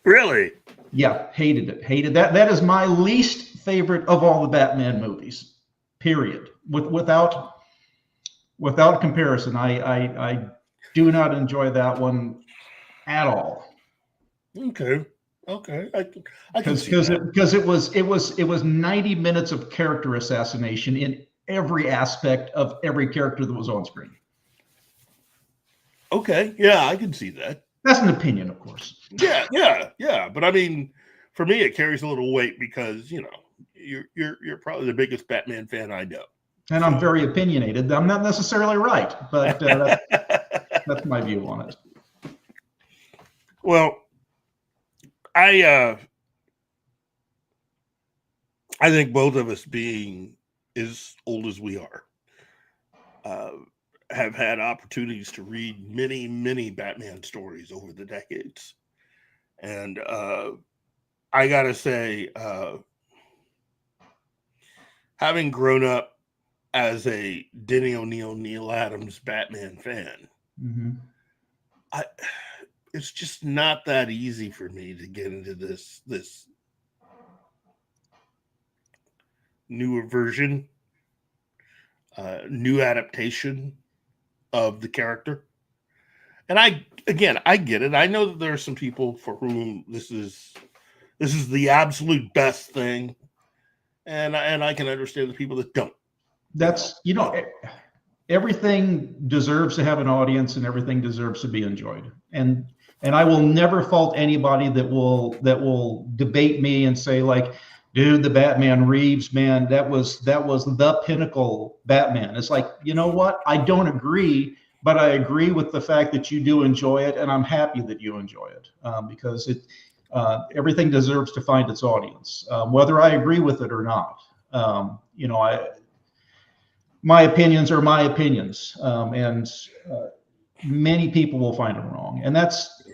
Really? Yeah, hated it. That is my least favorite of all the Batman movies. Period. Without comparison, I do not enjoy that one at all. Okay. I can see Because that. it was 90 minutes of character assassination in every aspect of every character that was on screen. Okay. Yeah, I can see that. That's an opinion, of course. Yeah. But I mean, for me, it carries a little weight because, you know, you're probably the biggest Batman fan I know. And I'm very opinionated. I'm not necessarily right, but that's my view on it. Well, I think both of us, being as old as we are, have had opportunities to read many Batman stories over the decades. And I gotta say, having grown up as a Denny O'Neil, Neil Adams Batman fan, it's just not that easy for me to get into this newer version, new adaptation of the character. And I get it. I know that there are some people for whom this is the absolute best thing, and I can understand the people that don't. That's, you know, everything deserves to have an audience, and everything deserves to be enjoyed. And I will never fault anybody that will debate me and say, like, dude, the Batman Reeves, man, that was the pinnacle Batman. It's like, you know what? I don't agree, but I agree with the fact that you do enjoy it, and I'm happy that you enjoy it, because everything deserves to find its audience, whether I agree with it or not. You know, my opinions are my opinions, and many people will find them wrong, and that's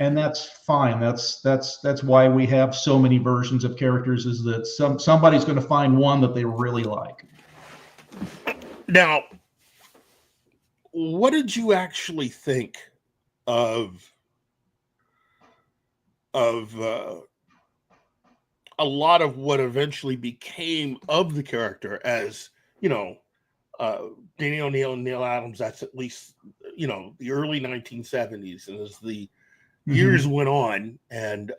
fine. That's why we have so many versions of characters, is that somebody's going to find one that they really like. Now, what did you actually think of a lot of what eventually became of the character, as, you know, Danny O'Neil and Neil Adams? That's at least, you know, the early 1970s, and as the years went on, and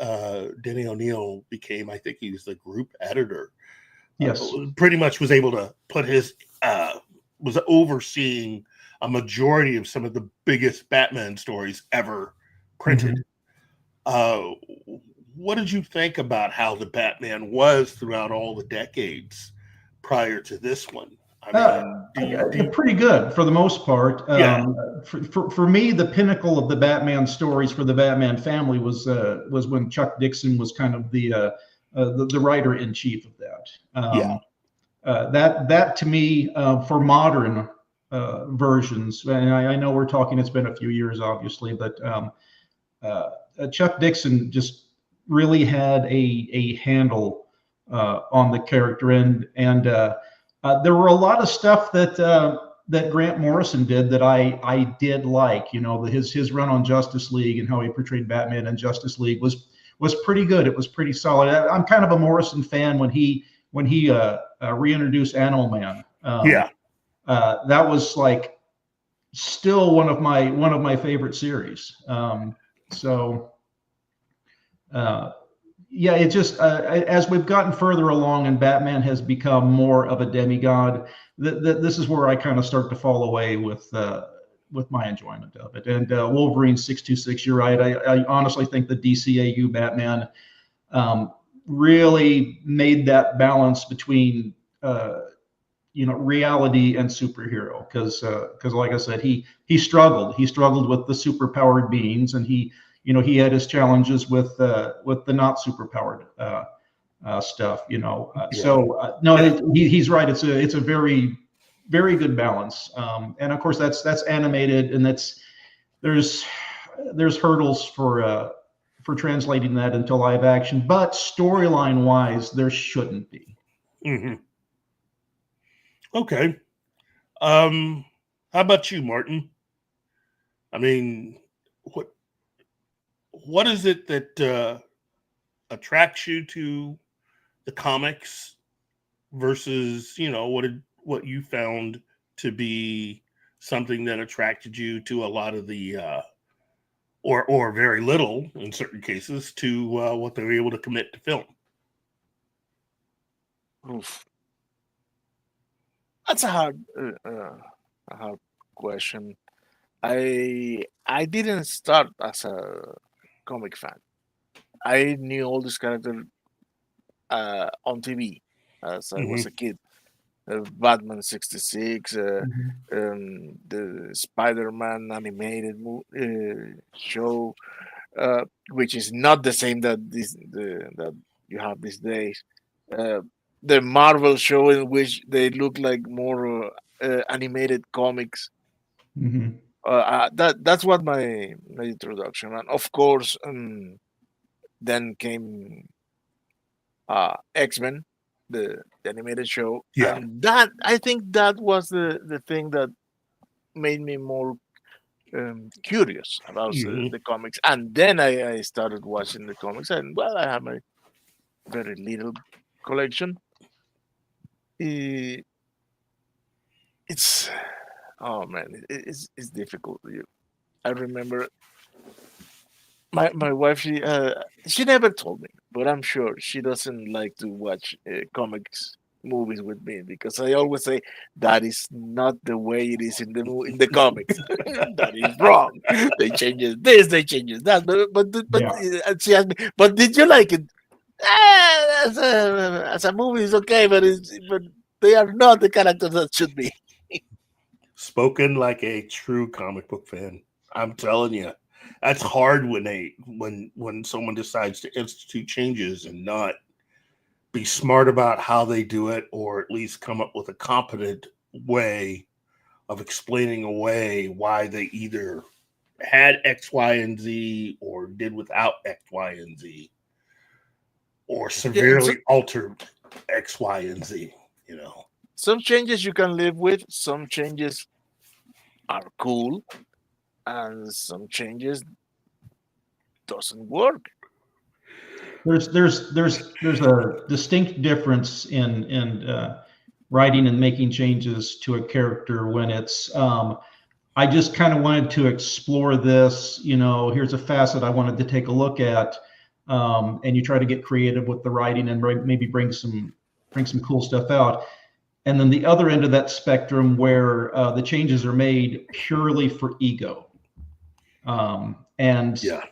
Danny O'Neil became, I think he was the group editor. Yes, pretty much was able to put his was overseeing a majority of some of the biggest Batman stories ever printed. What did you think about how the Batman was throughout all the decades prior to this one? I mean, pretty good for the most part. Yeah. For me, the pinnacle of the Batman stories for the Batman family was when Chuck Dixon was kind of the writer in chief of that. That to me, for modern versions, and I know we're talking, it's been a few years, obviously, but Chuck Dixon just really had a handle on the character, and there were a lot of stuff that Grant Morrison did that I did like. You know, his run on Justice League and how he portrayed Batman in Justice League was pretty good. It was pretty solid. I'm kind of a Morrison fan when he reintroduced Animal Man. That was like still one of my favorite series. Yeah, it just as we've gotten further along and Batman has become more of a demigod, this is where I kind of start to fall away with my enjoyment of it. And Wolverine 626, you're right. I honestly think the DCEU Batman really made that balance between reality and superhero, because like I said, he struggled with the superpowered beings, and he had his challenges with the not superpowered stuff. So no, he's right. It's a very, very good balance, and of course that's animated, and there's hurdles for translating that into live action, but storyline wise there shouldn't be. Mm-hmm. Okay. How about you, Martin? I mean, what is it that attracts you to the comics versus, what you found to be something that attracted you to a lot of the or very little in certain cases to what they were able to commit to film? Oof. That's a hard question. I didn't start as a comic fan. I knew all these characters on TV as I was a kid. Batman 66, the Spider-Man animated show, which is not the same that that you have these days. The Marvel show, in which they look like more animated comics. Mm-hmm. That's what my introduction, and of course, then came X-Men, the animated show, and that I think that was the thing that made me more curious about the comics, and then I started watching the comics, and well, I have my very little collection. It's oh man, it's difficult. I remember my wife. She never told me, but I'm sure she doesn't like to watch comics movies with me, because I always say that is not the way it is in the comics. That is wrong. They changes this, they changes that. But she asked me, but did you like it? As a movie, it's okay, but they are not the characters that should be. Spoken like a true comic book fan. I'm telling you, that's hard when someone decides to institute changes and not be smart about how they do it, or at least come up with a competent way of explaining away why they either had X, Y, and Z, or did without X, Y, and Z, or severely altered X, Y, and Z. Some changes you can live with, some changes are cool, and some changes doesn't work. There's a distinct difference in writing and making changes to a character when it's I just kind of wanted to explore this, here's a facet I wanted to take a look at, and you try to get creative with the writing and maybe bring some cool stuff out. And then the other end of that spectrum, where the changes are made purely for ego.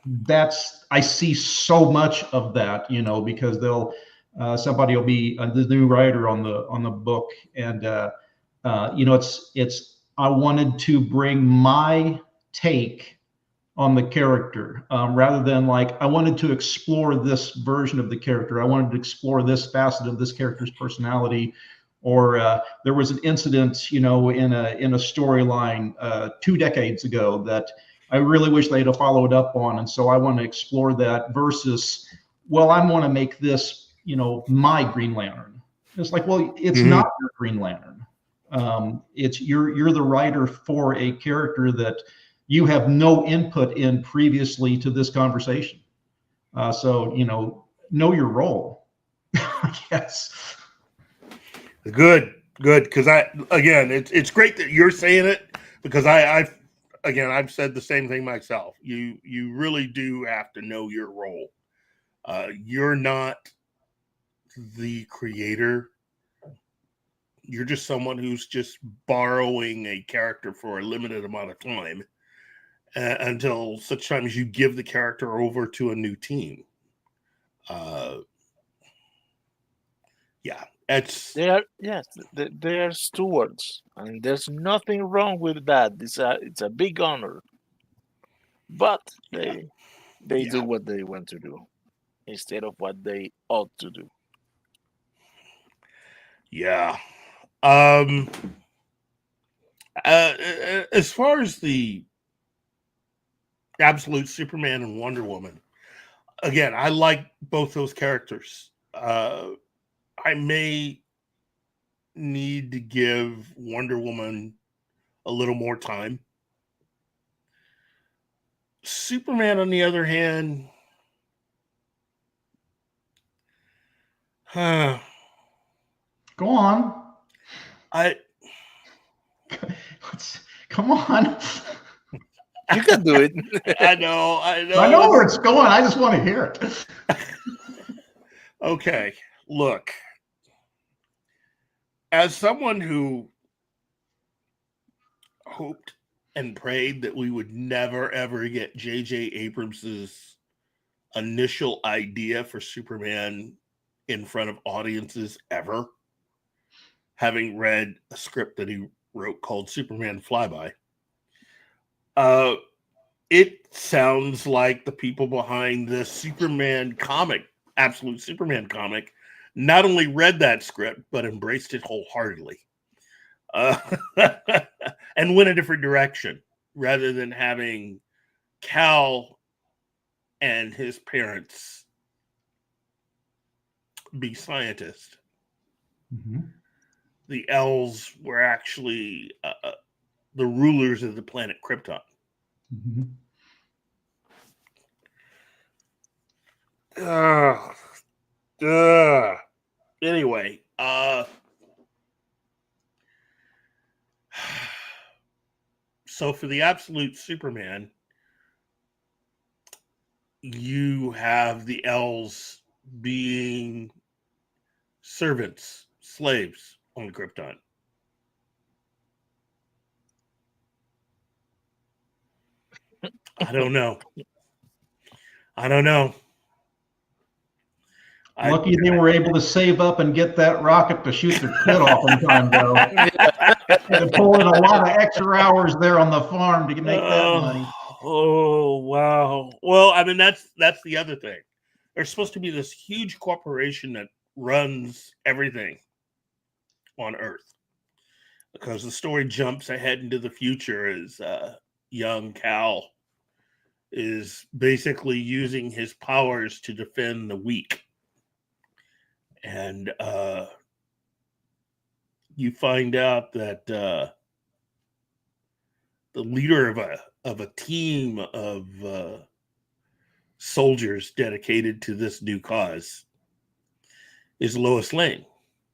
That's, I see so much of that, because somebody will be the new writer on the book, and it's I wanted to bring my take on the character, rather than like, I wanted to explore this version of the character. I wanted to explore this facet of this character's personality. Or there was an incident, in a storyline 2 decades ago that I really wish they'd have followed up on, and so I want to explore that. Versus, well, I want to make this, my Green Lantern. It's like, well, it's not your Green Lantern. It's you're the writer for a character that you have no input in previously to this conversation. So know your role, I guess. Good, because it's great that you're saying it, because I've said the same thing myself. You really do have to know your role. You're not the creator. You're just someone who's just borrowing a character for a limited amount of time, until such time as you give the character over to a new team. Yeah, it's They are, yes, they are stewards, and there's nothing wrong with that. It's a big honor, but yeah, they do yeah, what they want to do instead of what they ought to do. yeah. Um, as far as the absolute Superman and Wonder Woman, again, I like both those characters. I may need to give Wonder Woman a little more time. Superman, on the other hand, huh, Go on. I Come on. You can do it. I know. I know where it's going. I just want to hear it. Okay, look. As someone who hoped and prayed that we would never ever get J.J. Abrams's initial idea for Superman in front of audiences ever, having read a script that he wrote called Superman Flyby, it sounds like the people behind the Superman comic, Absolute Superman comic, not only read that script, but embraced it wholeheartedly. And went a different direction rather than having Cal and his parents be scientists. Mm-hmm. The L's were actually the rulers of the planet Krypton. Mm-hmm. Anyway, so for the Absolute Superman, you have the L's being servants, slaves on Krypton. I don't know. Lucky they were able to save up and get that rocket to shoot their kid off in time, though. Had to pull in a lot of extra hours there on the farm to make that money. Oh wow! Well, I mean that's the other thing. There's supposed to be this huge corporation that runs everything on Earth, because the story jumps ahead into the future as young Cal is basically using his powers to defend the weak. And you find out that the leader of a team of soldiers dedicated to this new cause is Lois Lane,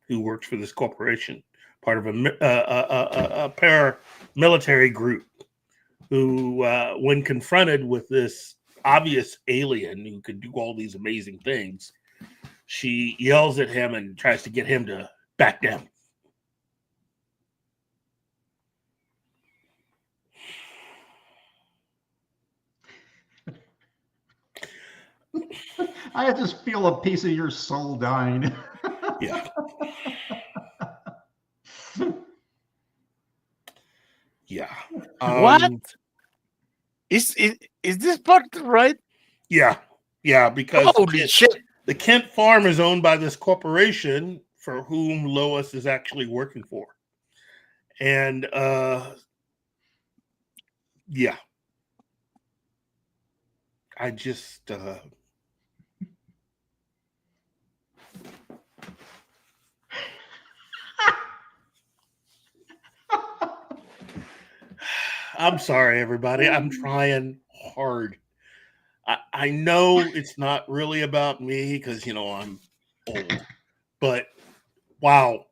who works for this corporation, part of a paramilitary group, who, when confronted with this obvious alien who could do all these amazing things, she yells at him and tries to get him to back down. I just feel a piece of your soul dying. Yeah. Yeah. What? Is this part right? Yeah. Yeah, because Holy shit. the Kent farm is owned by this corporation for whom Lois is actually working for. And yeah. I just I'm sorry, everybody. I'm trying hard. I know it's not really about me because, you know, I'm old. But wow.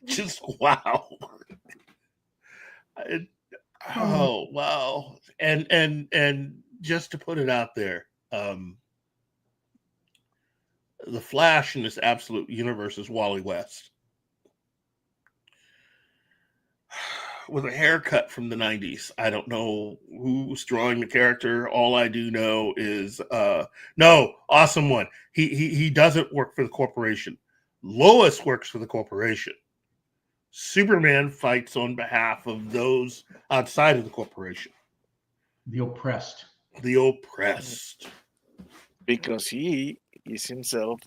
Just wow. Oh, wow. And just to put it out there, the Flash in this Absolute universe is Wally West. with a haircut from the 90s. I don't know who's drawing the character. All I do know is no, awesome one. He doesn't work for the corporation. Lois works for the corporation. Superman fights on behalf of those outside of the corporation. The oppressed. The oppressed. Because he is himself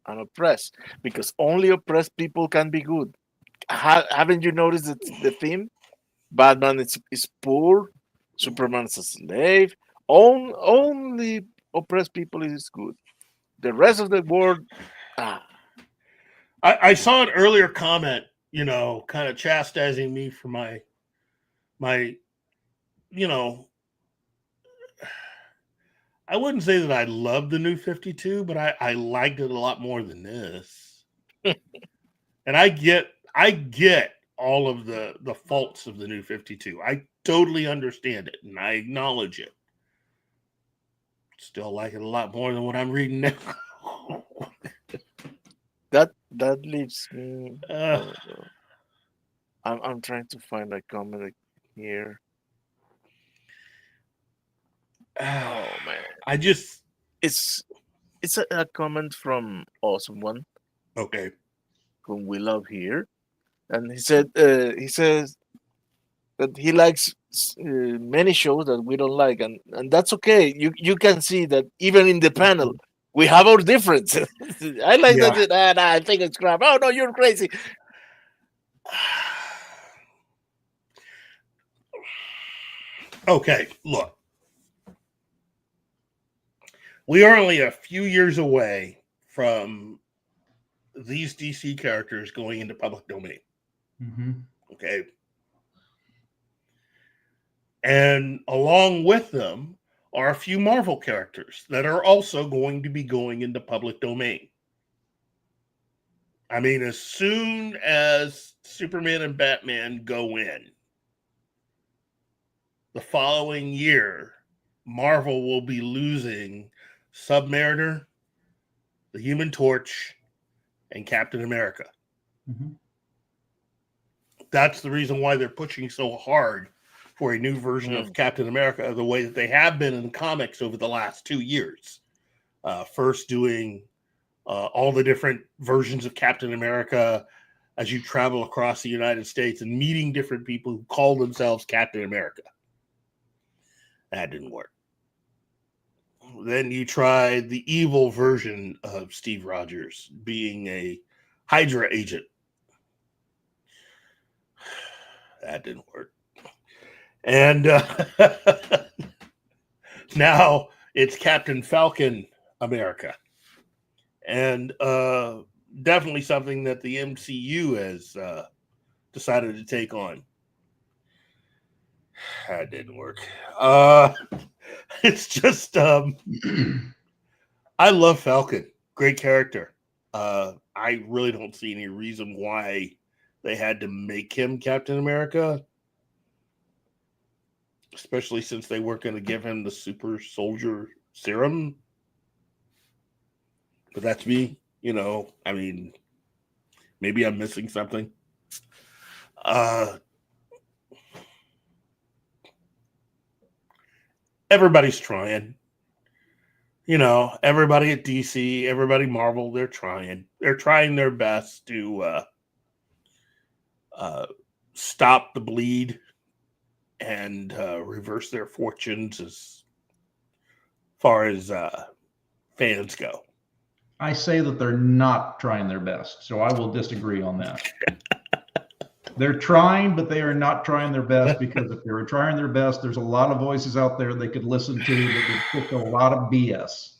an oppressed. Because only oppressed people can be good. Haven't you noticed the theme? Batman is poor. Superman is a slave. Only oppressed people is good. The rest of the world. I saw an earlier comment, kind of chastising me for my, I wouldn't say that I loved the New 52, but I liked it a lot more than this. And I get all of the faults of the New 52. I totally understand it, and I acknowledge it. Still like it a lot more than what I'm reading now. That leaves me. I'm trying to find a comment here. Oh man, it's a comment from Awesome One. Okay. Whom we love here, and he says that he likes many shows that we don't like, and that's okay. You can see that even in the panel we have our differences. I like that. I think it's crap. Oh no, you're crazy. Okay, look. We are only a few years away from these DC characters going into public domain. Mm-hmm. Okay. And along with them are a few Marvel characters that are also going to be going into public domain. I mean, as soon as Superman and Batman go in, the following year, Marvel will be losing Submariner, the Human Torch, and Captain America. Mm-hmm. That's the reason why they're pushing so hard for a new version of Captain America the way that they have been in the comics over the last 2 years. First doing all the different versions of Captain America as you travel across the United States and meeting different people who call themselves Captain America. That didn't work. Then you tried the evil version of Steve Rogers being a Hydra agent. That didn't work. And now it's Captain Falcon America. And definitely something that the MCU has decided to take on. That didn't work. It's just, I love Falcon. Great character. I really don't see any reason why they had to make him Captain America. Especially since they weren't going to give him the super soldier serum. But that's me, I mean, maybe I'm missing something. Everybody's trying. Everybody at DC, everybody Marvel, they're trying. They're trying their best to stop the bleed and reverse their fortunes as far as fans go. I say that they're not trying their best, so I will disagree on that. They're trying, but they are not trying their best, because if they were trying their best, there's a lot of voices out there they could listen to that would pick a lot of BS.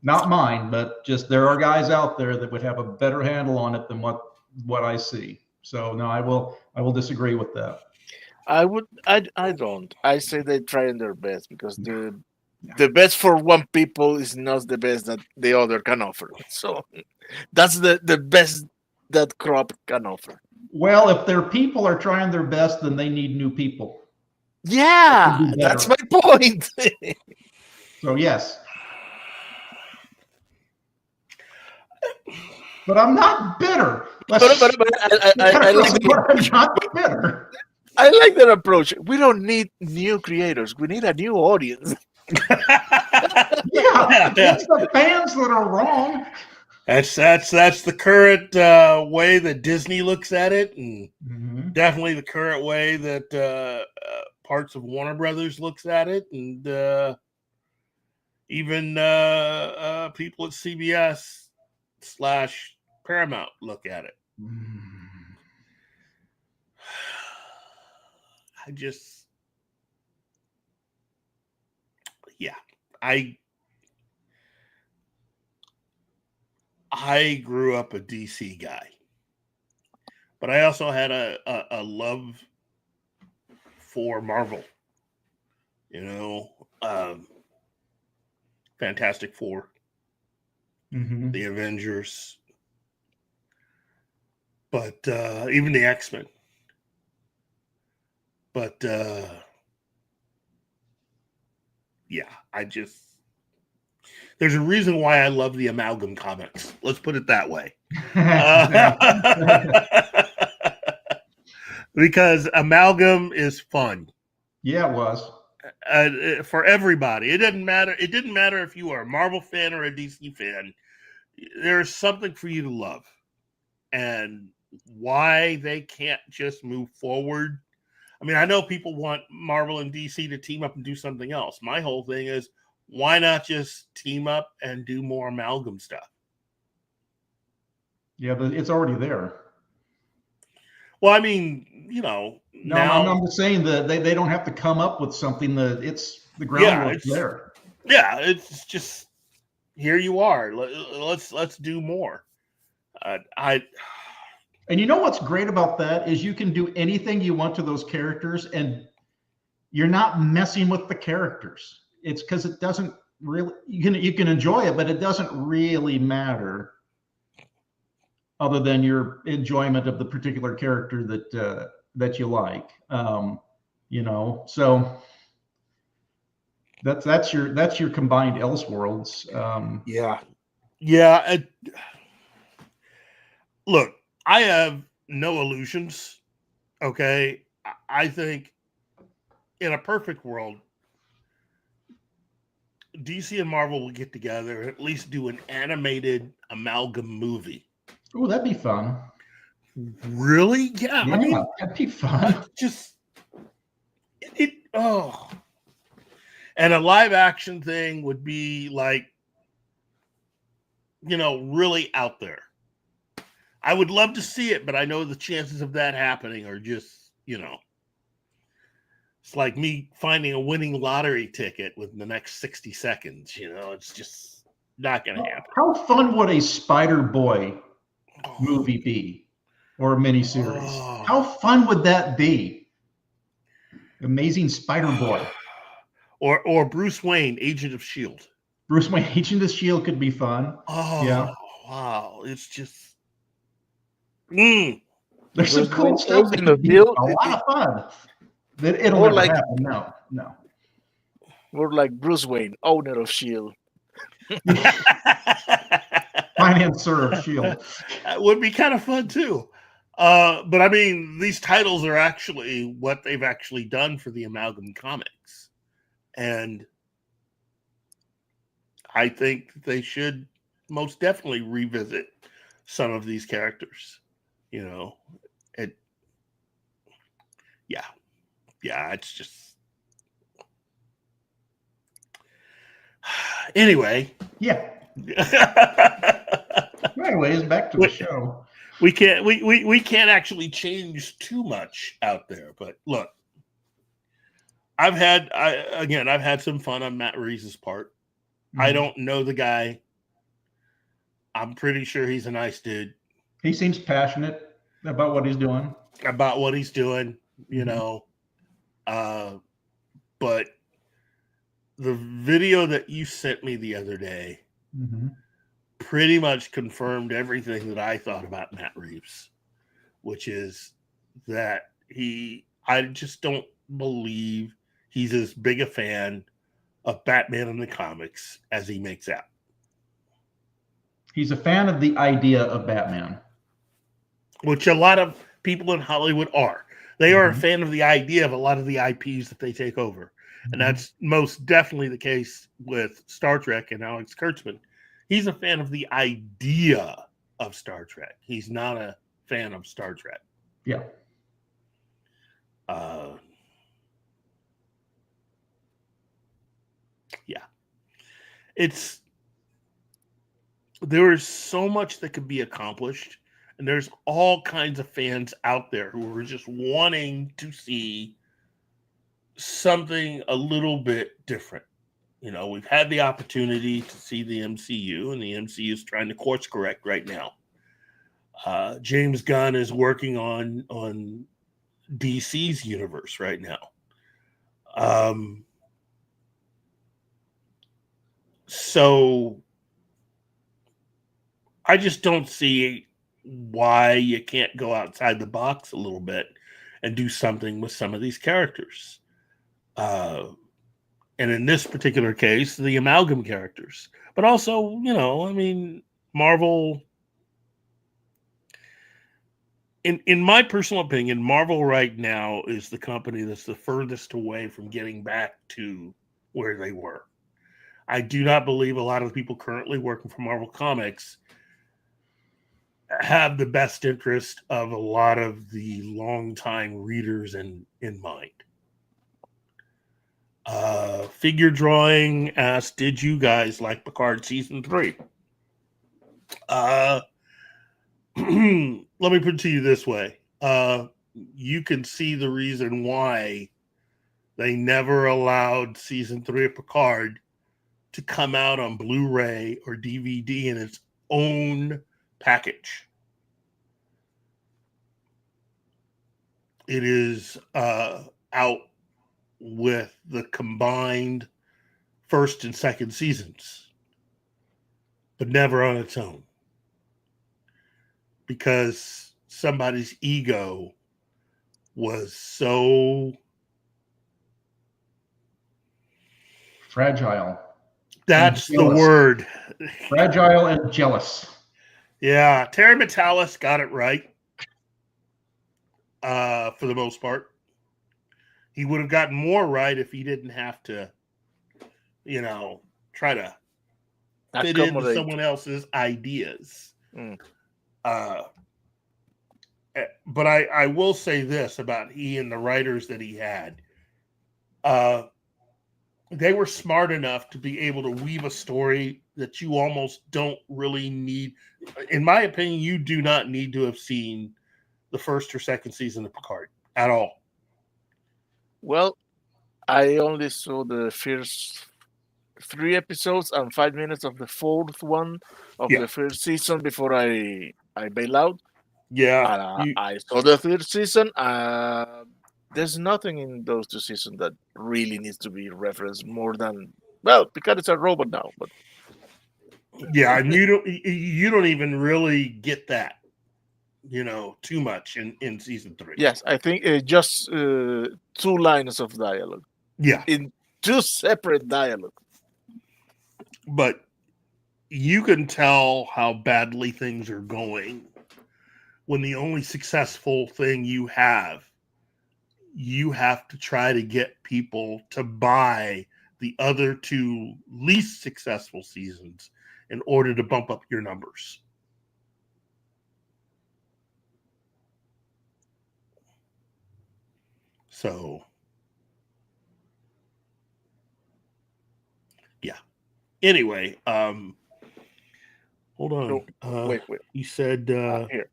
Not mine, but just there are guys out there that would have a better handle on it than what I see. So no, I will disagree with that. I don't. I say they're trying their best, because the best for one people is not the best that the other can offer. So that's the best that crop can offer. Well, if their people are trying their best, then they need new people. Yeah, that's my point. So yes. But I'm not bitter. I like not bitter. I like that approach. We don't need new creators. We need a new audience. Yeah, it's the fans that are wrong. That's the current way that Disney looks at it, and definitely the current way that parts of Warner Brothers looks at it, and even people at CBS / Paramount look at it. I grew up a DC guy, but I also had a love for Marvel. Fantastic Four, the Avengers, but even the X-Men. But there's a reason why I love the Amalgam comics. Let's put it that way. Because Amalgam is fun. Yeah, it was. For everybody. It didn't matter. It didn't matter if you are a Marvel fan or a DC fan. There's something for you to love. And why they can't just move forward. I mean, I know people want Marvel and DC to team up and do something else. My whole thing is, why not just team up and do more Amalgam stuff? Yeah, but it's already there. Well, I mean, No, now I'm just saying that they don't have to come up with something that it's the groundwork there. Yeah, it's just here you are. Let's do more. And you know what's great about that is you can do anything you want to those characters, and you're not messing with the characters. It's because it doesn't really. You can enjoy it, but it doesn't really matter, other than your enjoyment of the particular character that you like. So that's your combined Elseworlds. Yeah. Look, I have no illusions. Okay, I think in a perfect world, DC and Marvel will get together and at least do an animated Amalgam movie. Oh, that'd be fun. Really? Yeah, I mean, that'd be fun. And a live action thing would be like, really out there. I would love to see it, but I know the chances of that happening are just, it's like me finding a winning lottery ticket within the next 60 seconds. It's just not going to happen. How fun would a Spider-Boy movie be, or a miniseries? How fun would that be? Amazing Spider-Boy. Or Bruce Wayne, Agent of S.H.I.E.L.D. Bruce Wayne, Agent of S.H.I.E.L.D. could be fun. Oh, yeah. Wow. It's just... There's some cool stuff that could be a lot of fun. It'll never happen. No. We're like Bruce Wayne, owner of S.H.I.E.L.D. Financer of S.H.I.E.L.D. That would be kind of fun, too. But, I mean, these titles are actually what they've actually done for the Amalgam comics. And I think they should most definitely revisit some of these characters. It's just... Anyway. Yeah. Anyways, back to the show. We can't actually change too much out there, but look, I've had some fun on Matt Reeves' part. Mm-hmm. I don't know the guy. I'm pretty sure he's a nice dude. He seems passionate about what he's doing. But the video that you sent me the other day pretty much confirmed everything that I thought about Matt Reeves, which is that I just don't believe he's as big a fan of Batman in the comics as he makes out. He's a fan of the idea of Batman, which a lot of people in Hollywood are. They are a Mhm. fan of the idea of a lot of the IPs that they take over. And Mhm. that's most definitely the case with Star Trek and Alex Kurtzman. He's a fan of the idea of Star Trek. He's not a fan of Star Trek. Yeah. Yeah. There is so much that could be accomplished, and there's all kinds of fans out there who are just wanting to see something a little bit different. You know, we've had the opportunity to see the MCU, and the MCU is trying to course correct right now. James Gunn is working on DC's universe right now. So I just don't see why you can't go outside the box a little bit and do something with some of these characters. And in this particular case, the amalgam characters. But also, you know, I mean, Marvel, in my personal opinion, Marvel right now is the company that's the furthest away from getting back to where they were. I do not believe a lot of the people currently working for Marvel Comics have the best interest of a lot of the longtime readers in mind. Figure Drawing asked, did you guys like Picard Season 3? Let me put it to you this way. You can see the reason why they never allowed Season 3 of Picard to come out on Blu-ray or DVD in its own package. It is out with the combined first and second seasons, but never on its own, because somebody's ego was so Fragile. that's the jealous. word. Fragile and jealous. Yeah, Terry Metalis got it right. For the most part, he would have gotten more right if he didn't have to, you know, try to fit into Accommodate. someone else's ideas. Mm. But I will say this about he and the writers that he had. They were smart enough to be able to weave a story that you almost don't really need. In my opinion, you do not need to have seen the first or second season of Picard at all. Well, I only saw the first 3 episodes and 5 minutes of the fourth one of Yeah. the first season before I bail out. Yeah. And I saw the third season. There's nothing in those 2 seasons that really needs to be referenced more than, well, Picard is a robot now, but Yeah, and you don't even really get that, you know, too much in season 3. yes, I think just 2 lines of dialogue Yeah, in 2 separate dialogue. but you can tell how badly things are going when the only successful thing you have to try to get people to buy the other 2 least successful seasons in order to bump up your numbers. So, yeah. Anyway, hold on. Wait. You said Here.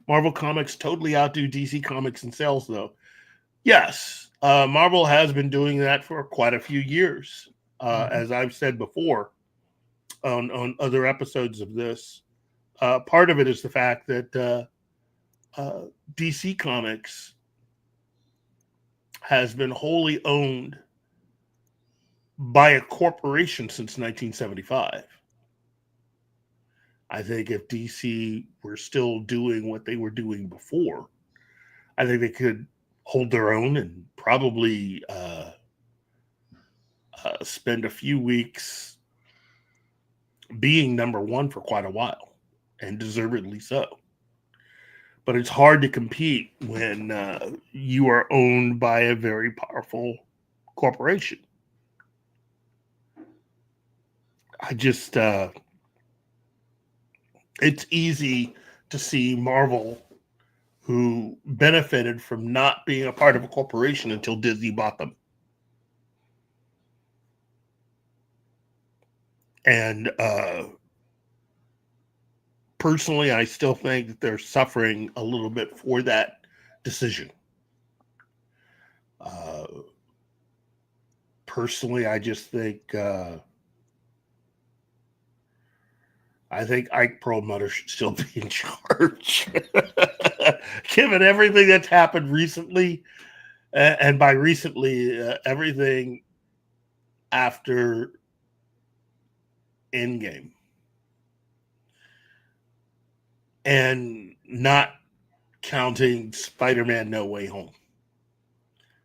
Marvel Comics totally outdo DC Comics in sales, though. Yes, Marvel has been doing that for quite a few years. As I've said before on other episodes of this, part of it is the fact that DC Comics has been wholly owned by a corporation since 1975. I think if DC were still doing what they were doing before, I think they could hold their own and probably spend a few weeks being number one for quite a while, and deservedly so. but it's hard to compete when you are owned by a very powerful corporation. I just, it's easy to see Marvel, who benefited from not being a part of a corporation until Disney bought them. And personally, I still think that they're suffering a little bit for that decision. Personally, I just think Ike Perlmutter should still be in charge. Given everything that's happened recently, and by recently, everything after Endgame. And not counting Spider-Man No Way Home.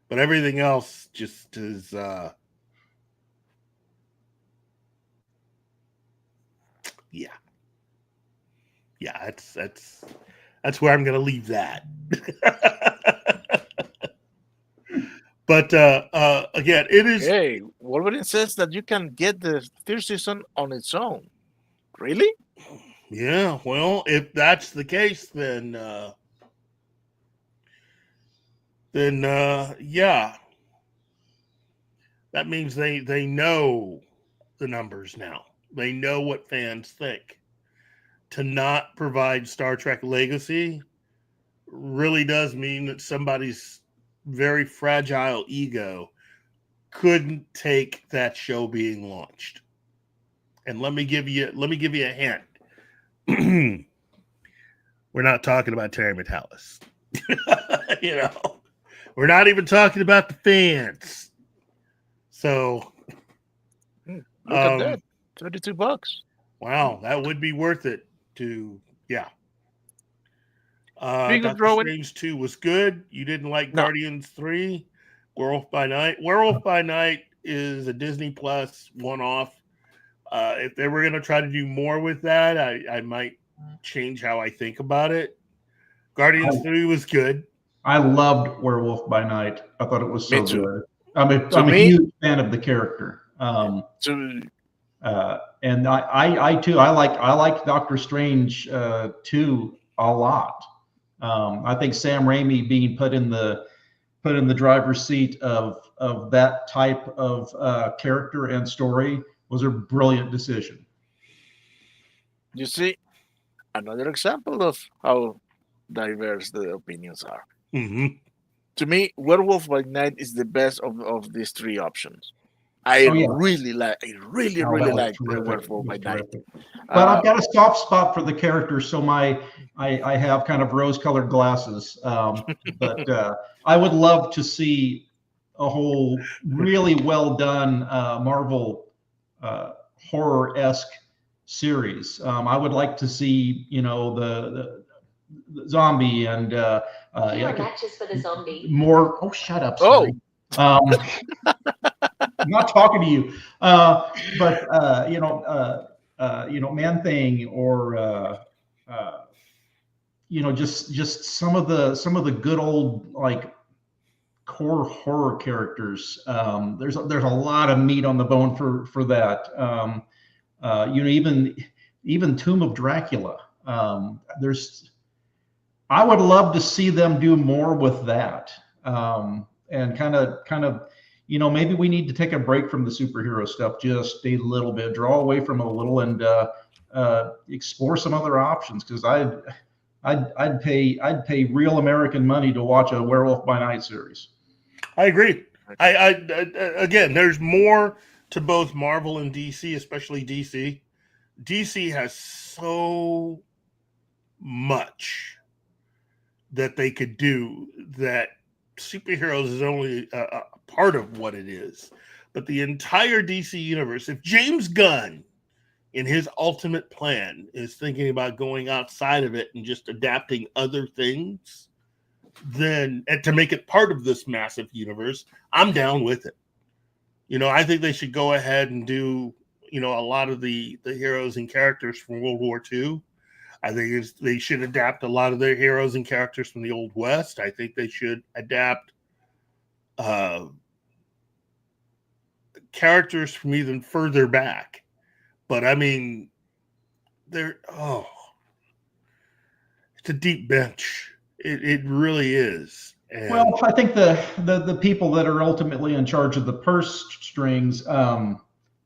But everything else just is yeah, that's where I'm gonna leave that. But again, it is. Hey, Wolverine says that you can get the third season on its own. Really? Yeah, well, if that's the case, then yeah, that means they know the numbers now. They know what fans think. To not provide Star Trek Legacy really does mean that somebody's very fragile ego couldn't take that show being launched. And let me give you a hint. We're not talking about Terry Metalis. You know, we're not even talking about the fans. So Look at that. $32. Wow, that would be worth it to, yeah. Big Doctor drawing. Strange 2 was good. You didn't like No. Guardians 3, Werewolf by Night. Werewolf by Night is a Disney Plus one-off. If they were going to try to do more with that, I might change how I think about it. Guardians 3 was good. I loved Werewolf by Night. I thought it was so Me too. good. I'm a huge fan of the character. And I too, I like Doctor Strange 2 a lot. I think Sam Raimi being put in the driver's seat of that type of character and story was a brilliant decision. You see, another example of how diverse the opinions are. Mm-hmm. To me, Werewolf by Night is the best of these three options. I really like the Werewolf by Night. But I've got a soft spot for the character, so I have kind of rose-colored glasses. But I would love to see a whole really well done Marvel horror-esque series. I would like to see, the zombie and matches for the zombie. More. Oh, shut up! Sorry. I'm not talking to you. But Man Thing, or just some of the good old like core horror characters. There's a lot of meat on the bone for that. Even Tomb of Dracula. I would love to see them do more with that. And kind of, maybe we need to take a break from the superhero stuff just a little bit, draw away from it a little, and explore some other options. Because I'd pay real American money to watch a Werewolf by Night series. I agree. I again, there's more to both Marvel and DC, especially DC. DC has so much that they could do that superheroes is only a part of what it is. But the entire DC universe, if James Gunn in his ultimate plan is thinking about going outside of it and just adapting other things, then and to make it part of this massive universe, I'm down with it. I think they should go ahead and do, a lot of the heroes and characters from World War II. I think they should adapt a lot of their heroes and characters from the Old West. I think they should adapt characters from even further back. But I mean, it's a deep bench. It really is. And well, I think the people that are ultimately in charge of the purse strings,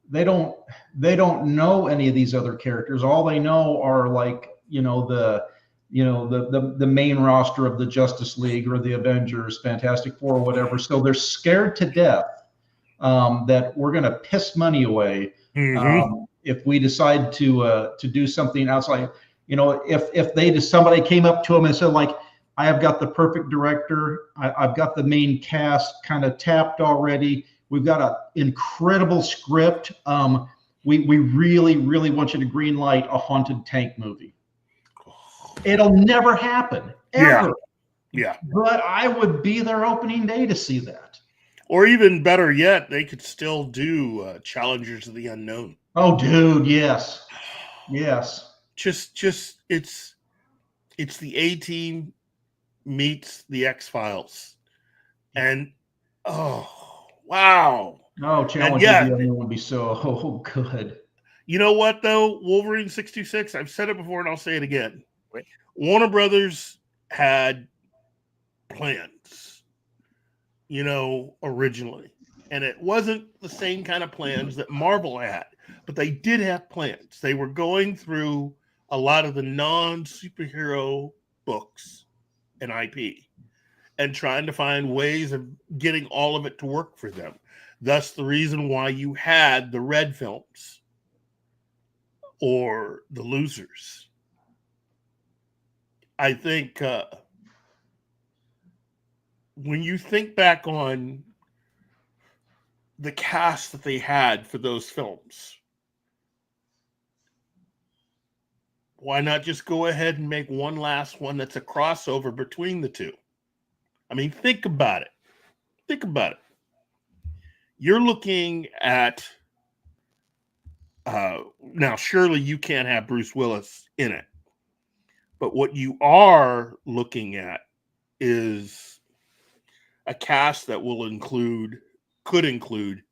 they don't know any of these other characters. All they know are like, the main roster of the Justice League or the Avengers, Fantastic Four, whatever. So they're scared to death that we're going to piss money away if we decide to do something outside. If somebody came up to them and said, like, I have got the perfect director, I've got the main cast kind of tapped already, we've got an incredible script, we really, really want you to green light a haunted tank movie. It'll never happen, ever. Yeah. But I would be there opening day to see that. Or even better yet, they could still do Challengers of the Unknown. Oh, dude, yes. Just it's the A-Team meets the X-Files. And wow. Oh, Challenge of the Unknown would be so good. You know what though? Wolverine 626, I've said it before and I'll say it again. Warner Brothers had plans, originally. And it wasn't the same kind of plans that Marvel had, but they did have plans. They were going through a lot of the non-superhero books and IP and trying to find ways of getting all of it to work for them. Thus the reason why you had the Red films or the Losers. I think when you think back on the cast that they had for those films, why not just go ahead and make one last one that's a crossover between the two? I mean, think about it. You're looking at now, surely you can't have Bruce Willis in it. But what you are looking at is a cast that could include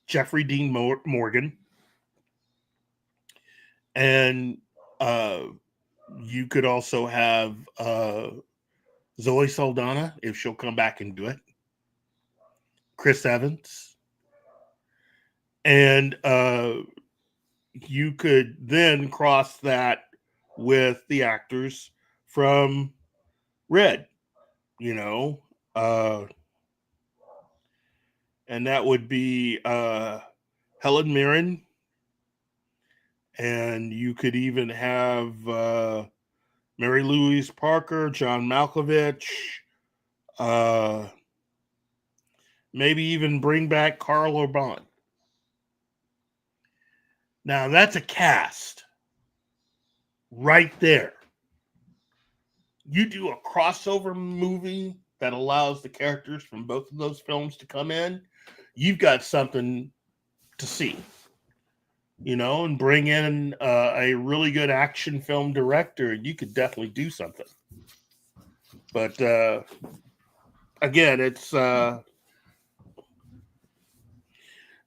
Jeffrey Dean Morgan, and you could also have Zoe Saldana, if she'll come back and do it, Chris Evans, and you could then cross that with the actors from Red, and that would be Helen Mirren, and you could even have Mary Louise Parker, John Malkovich, maybe even bring back Carl Urban. Now that's a cast right there. You do a crossover movie that allows the characters from both of those films to come in, you've got something to see, and bring in a really good action film director, and you could definitely do something. But again, it's something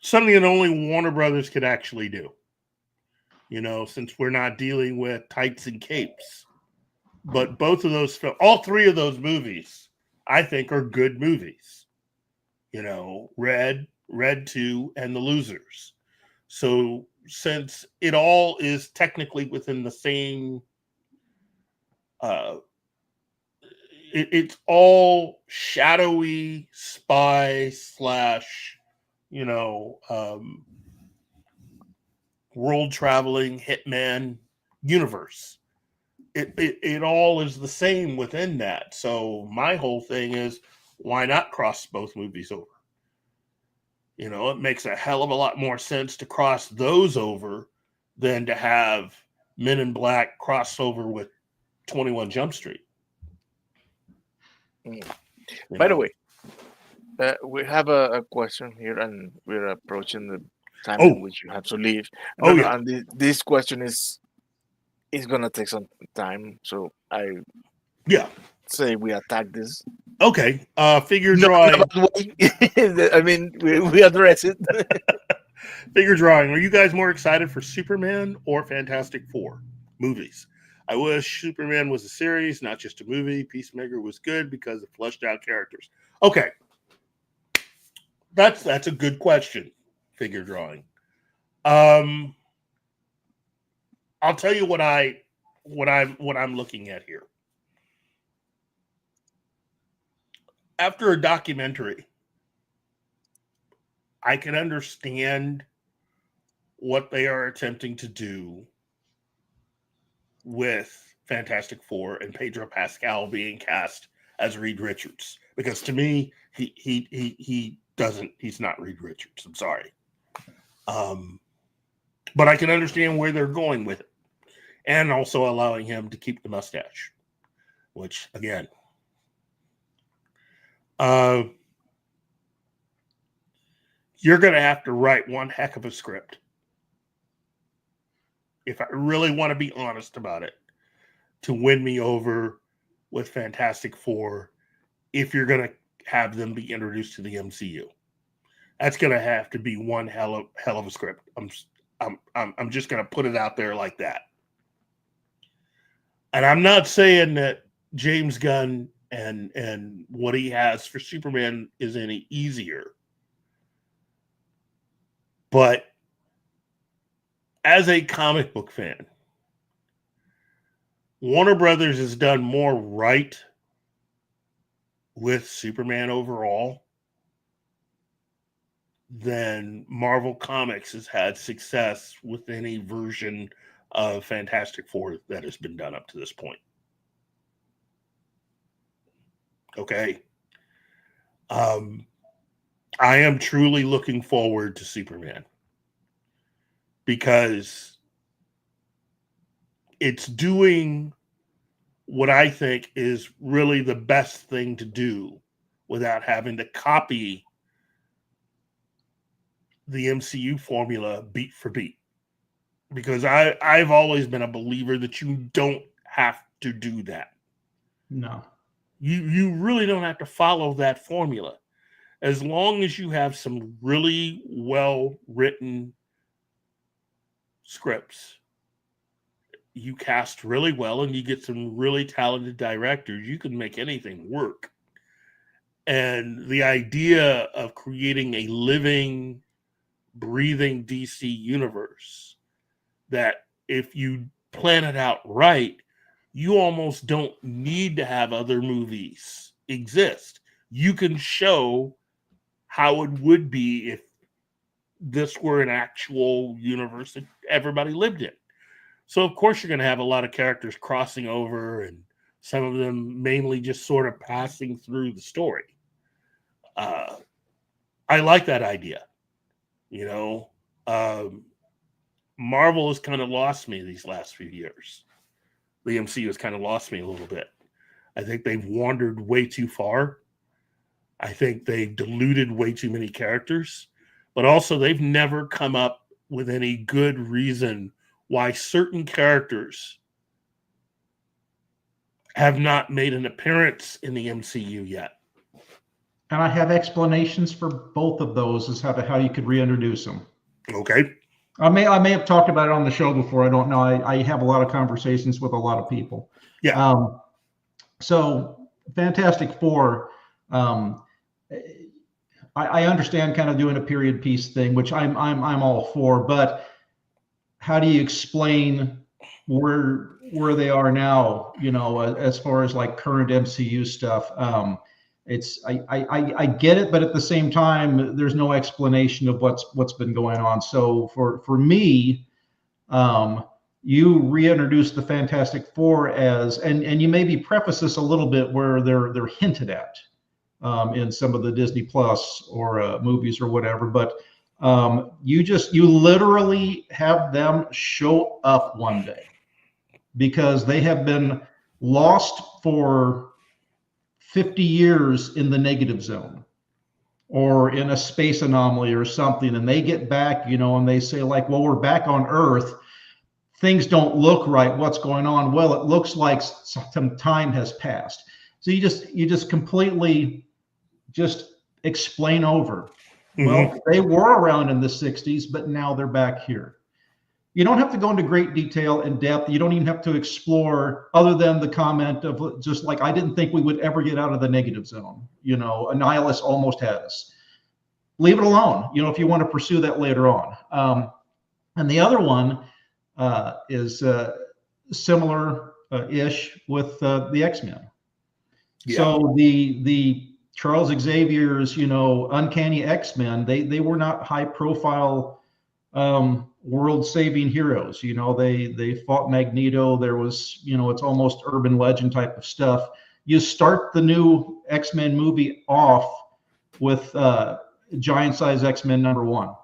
that only Warner Brothers could actually do. Since we're not dealing with tights and capes. But both of those, all three of those movies, I think are good movies. Red 2, and The Losers. So since it all is technically within the same, it's all shadowy spy / world traveling hitman universe. It all is the same within that. So my whole thing is, why not cross both movies over? It makes a hell of a lot more sense to cross those over than to have Men in Black crossover with 21 Jump Street. By the way, we have a question here, and we're approaching the time in which you have to leave. And this question is it's gonna take some time. So I Yeah. say we attack this. Okay. Figure No, drawing. I mean, we address it. Figure drawing. Are you guys more excited for Superman or Fantastic Four movies? I wish Superman was a series, not just a movie. Peacemaker was good because it fleshed out characters. Okay. That's a good question. Figure drawing. I'll tell you what I'm looking at here. After a documentary, I can understand what they are attempting to do with Fantastic Four and Pedro Pascal being cast as Reed Richards, because to me, he's not Reed Richards. I'm sorry. But I can understand where they're going with it, and also allowing him to keep the mustache, which again, you're going to have to write one heck of a script. If I really want to be honest about it, to win me over with Fantastic Four, if you're going to have them be introduced to the MCU, that's going to have to be one hell of a script. I'm just going to put it out there like that. And I'm not saying that James Gunn and what he has for Superman is any easier, but as a comic book fan, Warner Brothers has done more right with Superman overall than Marvel Comics has had success with any version of Fantastic Four that has been done up to this point. Okay. I am truly looking forward to Superman, because it's doing what I think is really the best thing to do without having to copy the MCU formula beat for beat. Because I've always been a believer that you don't have to do that. No. You really don't have to follow that formula. As long as you have some really well-written scripts, you cast really well, and you get some really talented directors, you can make anything work. And the idea of creating a living, breathing DC universe that, if you plan it out right, you almost don't need to have other movies exist. You can show how it would be if this were an actual universe that everybody lived in. So, of course, you're going to have a lot of characters crossing over, and some of them mainly just sort of passing through the story. I like that idea. You know, Marvel has kind of lost me these last few years. The MCU has kind of lost me a little bit. I think they've wandered way too far. I think they've diluted way too many characters, but also they've never come up with any good reason why certain characters have not made an appearance in the MCU yet. And I have explanations for both of those as how you could reintroduce them. Okay. I may have talked about it on the show before. I don't know. I have a lot of conversations with a lot of people. Yeah. So Fantastic Four, I understand kind of doing a period piece thing, which I'm all for, but how do you explain where they are now, you know, as far as like current MCU stuff? I get it, but at the same time, there's no explanation of what's been going on. So for me, you reintroduce the Fantastic Four as, and you maybe preface this a little bit where they're hinted at in some of the Disney Plus or movies or whatever, but you literally have them show up one day, because they have been lost for 50 years in the negative zone or in a space anomaly or something, and they get back, you know, and they say like, well, we're back on Earth. things don't look right. What's going on? Well, it looks like some time has passed. So you just completely just explain over. Well, they were around in the 60s, but now they're back here. You don't have to go into great detail and depth. You don't even have to explore, other than the comment of just like, I didn't think we would ever get out of the negative zone. You know, Annihilus almost had us. Leave it alone, you know, if you want to pursue that later on. And the other one is similar-ish with the X-Men. Yeah. So the Charles Xavier's, you know, Uncanny X-Men, they were not high-profile world-saving heroes. You know, they fought Magneto. There was, you know, it's almost urban legend type of stuff. You start the new X-Men movie off with giant-size X-Men #1.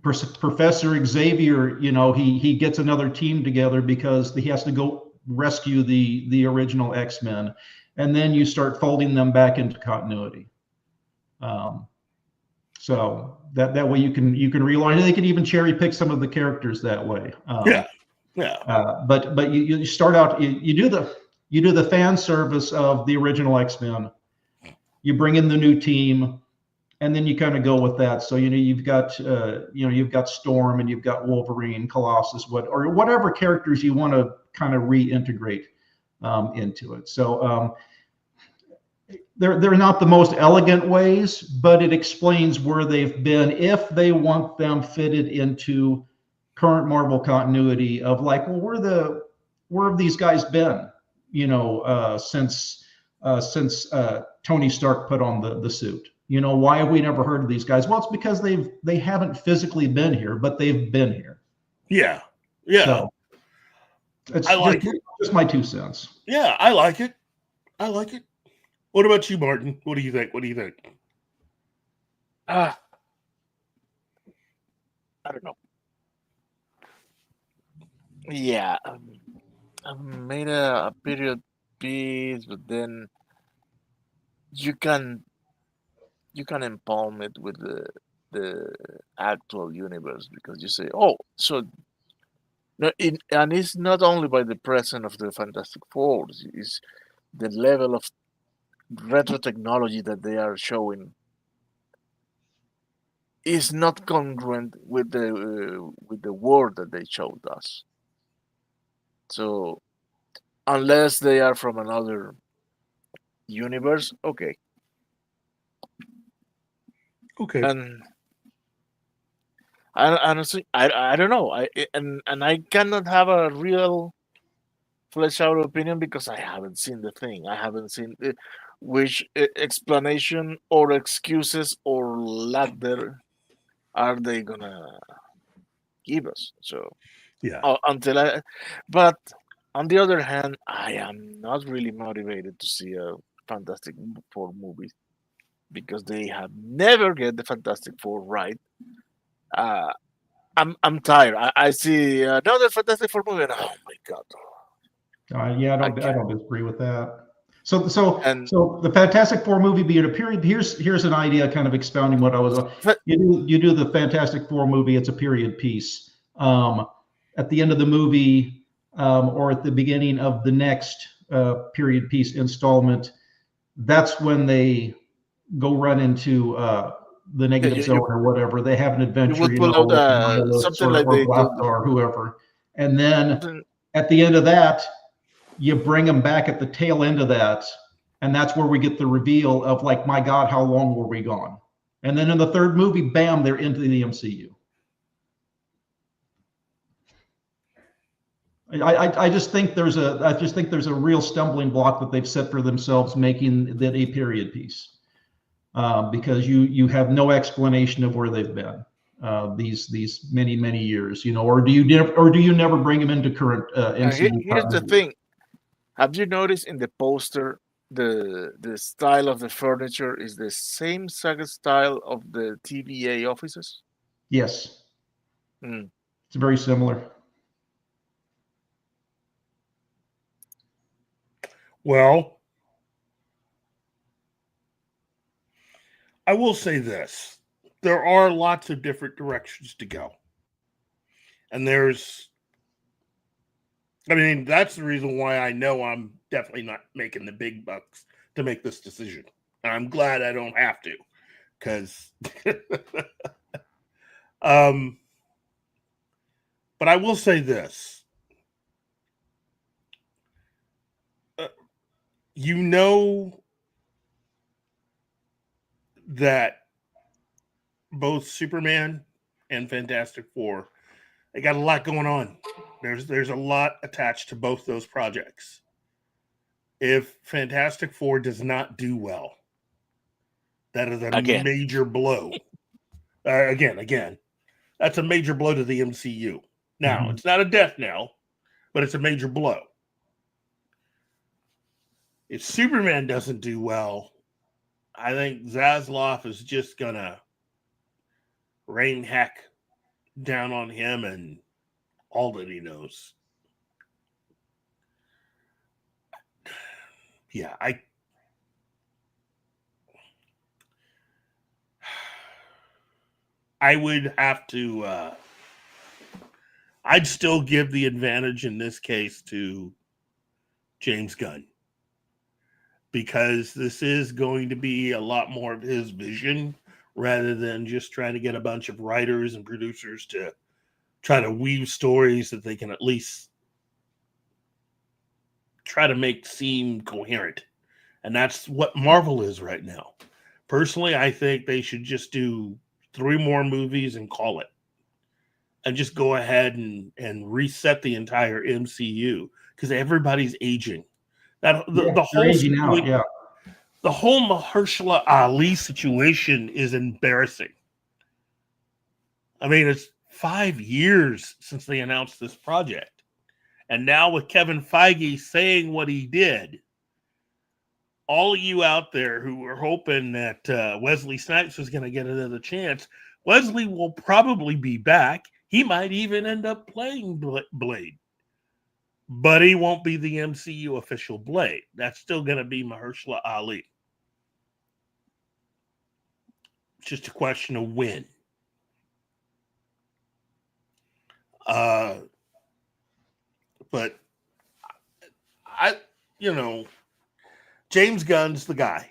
Professor Xavier, you know, he gets another team together because he has to go rescue the original X-Men, and then you start folding them back into continuity. So that way you can relearn. They can even cherry pick some of the characters that way. But you start out, you do the fan service of the original X-Men. You bring in the new team, and then you kind of go with that. So, you know, you've got Storm, and you've got Wolverine, Colossus, or whatever characters you want to kind of reintegrate into it. So they're not the most elegant ways, but it explains where they've been if they want them fitted into current Marvel continuity of like, well, where have these guys been, you know, since Tony Stark put on the suit? You know, why have we never heard of these guys? Well, it's because they haven't physically been here, but they've been here. Yeah. So it's just my 2 cents. Yeah, I like it. What about you, Martin? What do you think? I don't know. Yeah, I made a period piece, but then you can empalm it with the actual universe, because you say, oh, so no, and it's not only by the presence of the Fantastic Four, it's the level of retro technology that they are showing is not congruent with the world that they showed us. So unless they are from another universe, okay. And honestly, I don't know. And I cannot have a real flesh out opinion because I haven't seen the thing. I haven't seen which explanation or excuses or lack there are they gonna give us. So yeah, but on the other hand, I am not really motivated to see a Fantastic Four movie because they have never get the Fantastic Four right. I'm tired. I see another Fantastic Four movie, and oh my god. Yeah, I don't disagree with that. So the Fantastic Four movie being a period. Here's an idea, kind of expounding what I was. You do the Fantastic Four movie. It's a period piece. At the end of the movie, or at the beginning of the next period piece installment, that's when they go run into the negative zone or whatever. They have an adventure, you pull out something like they or whoever, and then at the end of that, you bring them back at the tail end of that, and that's where we get the reveal of like, my God, how long were we gone? And then in the third movie, bam, they're into the MCU. I just think there's a real stumbling block that they've set for themselves making that a period piece, because you have no explanation of where they've been these many years, you know, or do you never bring them into current MCU? Here's the thing. Have you noticed in the poster the style of the furniture is the same saga style of the TVA offices? Yes. It's very similar. Well, I will say this. There are lots of different directions to go. And that's the reason why I know I'm definitely not making the big bucks to make this decision. And I'm glad I don't have to, because but I will say this. You know that both Superman and Fantastic Four, they got a lot going on. There's a lot attached to both those projects. If Fantastic Four does not do well, that is a major blow. Again, that's a major blow to the MCU. Now, it's not a death knell, but it's a major blow. If Superman doesn't do well, I think Zaslav is just going to rain heck down on him and all that he knows. Yeah, I would have to I'd still give the advantage in this case to James Gunn, because this is going to be a lot more of his vision rather than just trying to get a bunch of writers and producers to try to weave stories that they can at least try to make seem coherent. And that's what Marvel is right now. Personally, I think they should just do 3 more movies and call it. And just go ahead and reset the entire MCU, because everybody's aging. The whole Mahershala Ali situation is embarrassing. I mean, it's 5 years since they announced this project. And now with Kevin Feige saying what he did, all of you out there who were hoping that Wesley Snipes was going to get another chance, Wesley will probably be back. He might even end up playing Blade. But he won't be the MCU official Blade. That's still going to be Mahershala Ali. It's just a question of when. But James Gunn's the guy.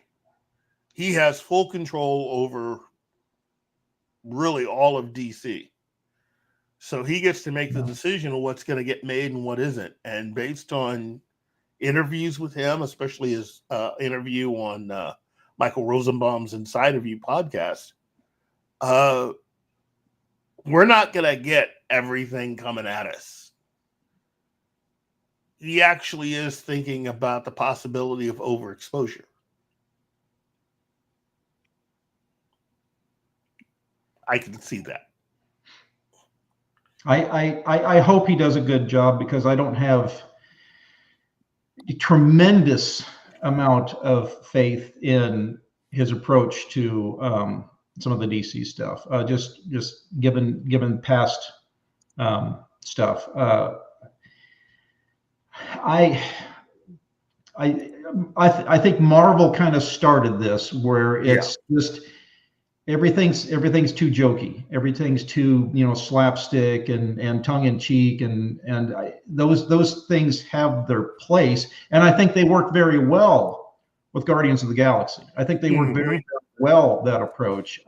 He has full control over really all of DC. So he gets to make the decision of what's going to get made and what isn't. And based on interviews with him, especially his interview on Michael Rosenbaum's Inside of You podcast, we're not going to get everything coming at us. He actually is thinking about the possibility of overexposure. I can see that. I hope he does a good job, because I don't have a tremendous amount of faith in his approach to some of the DC stuff. Just given past stuff. I think Marvel kind of started this, where it's just everything's too jokey, everything's too slapstick and tongue in cheek, and those things have their place, and I think they work very well with Guardians of the Galaxy. I think they work very, very well, that approach.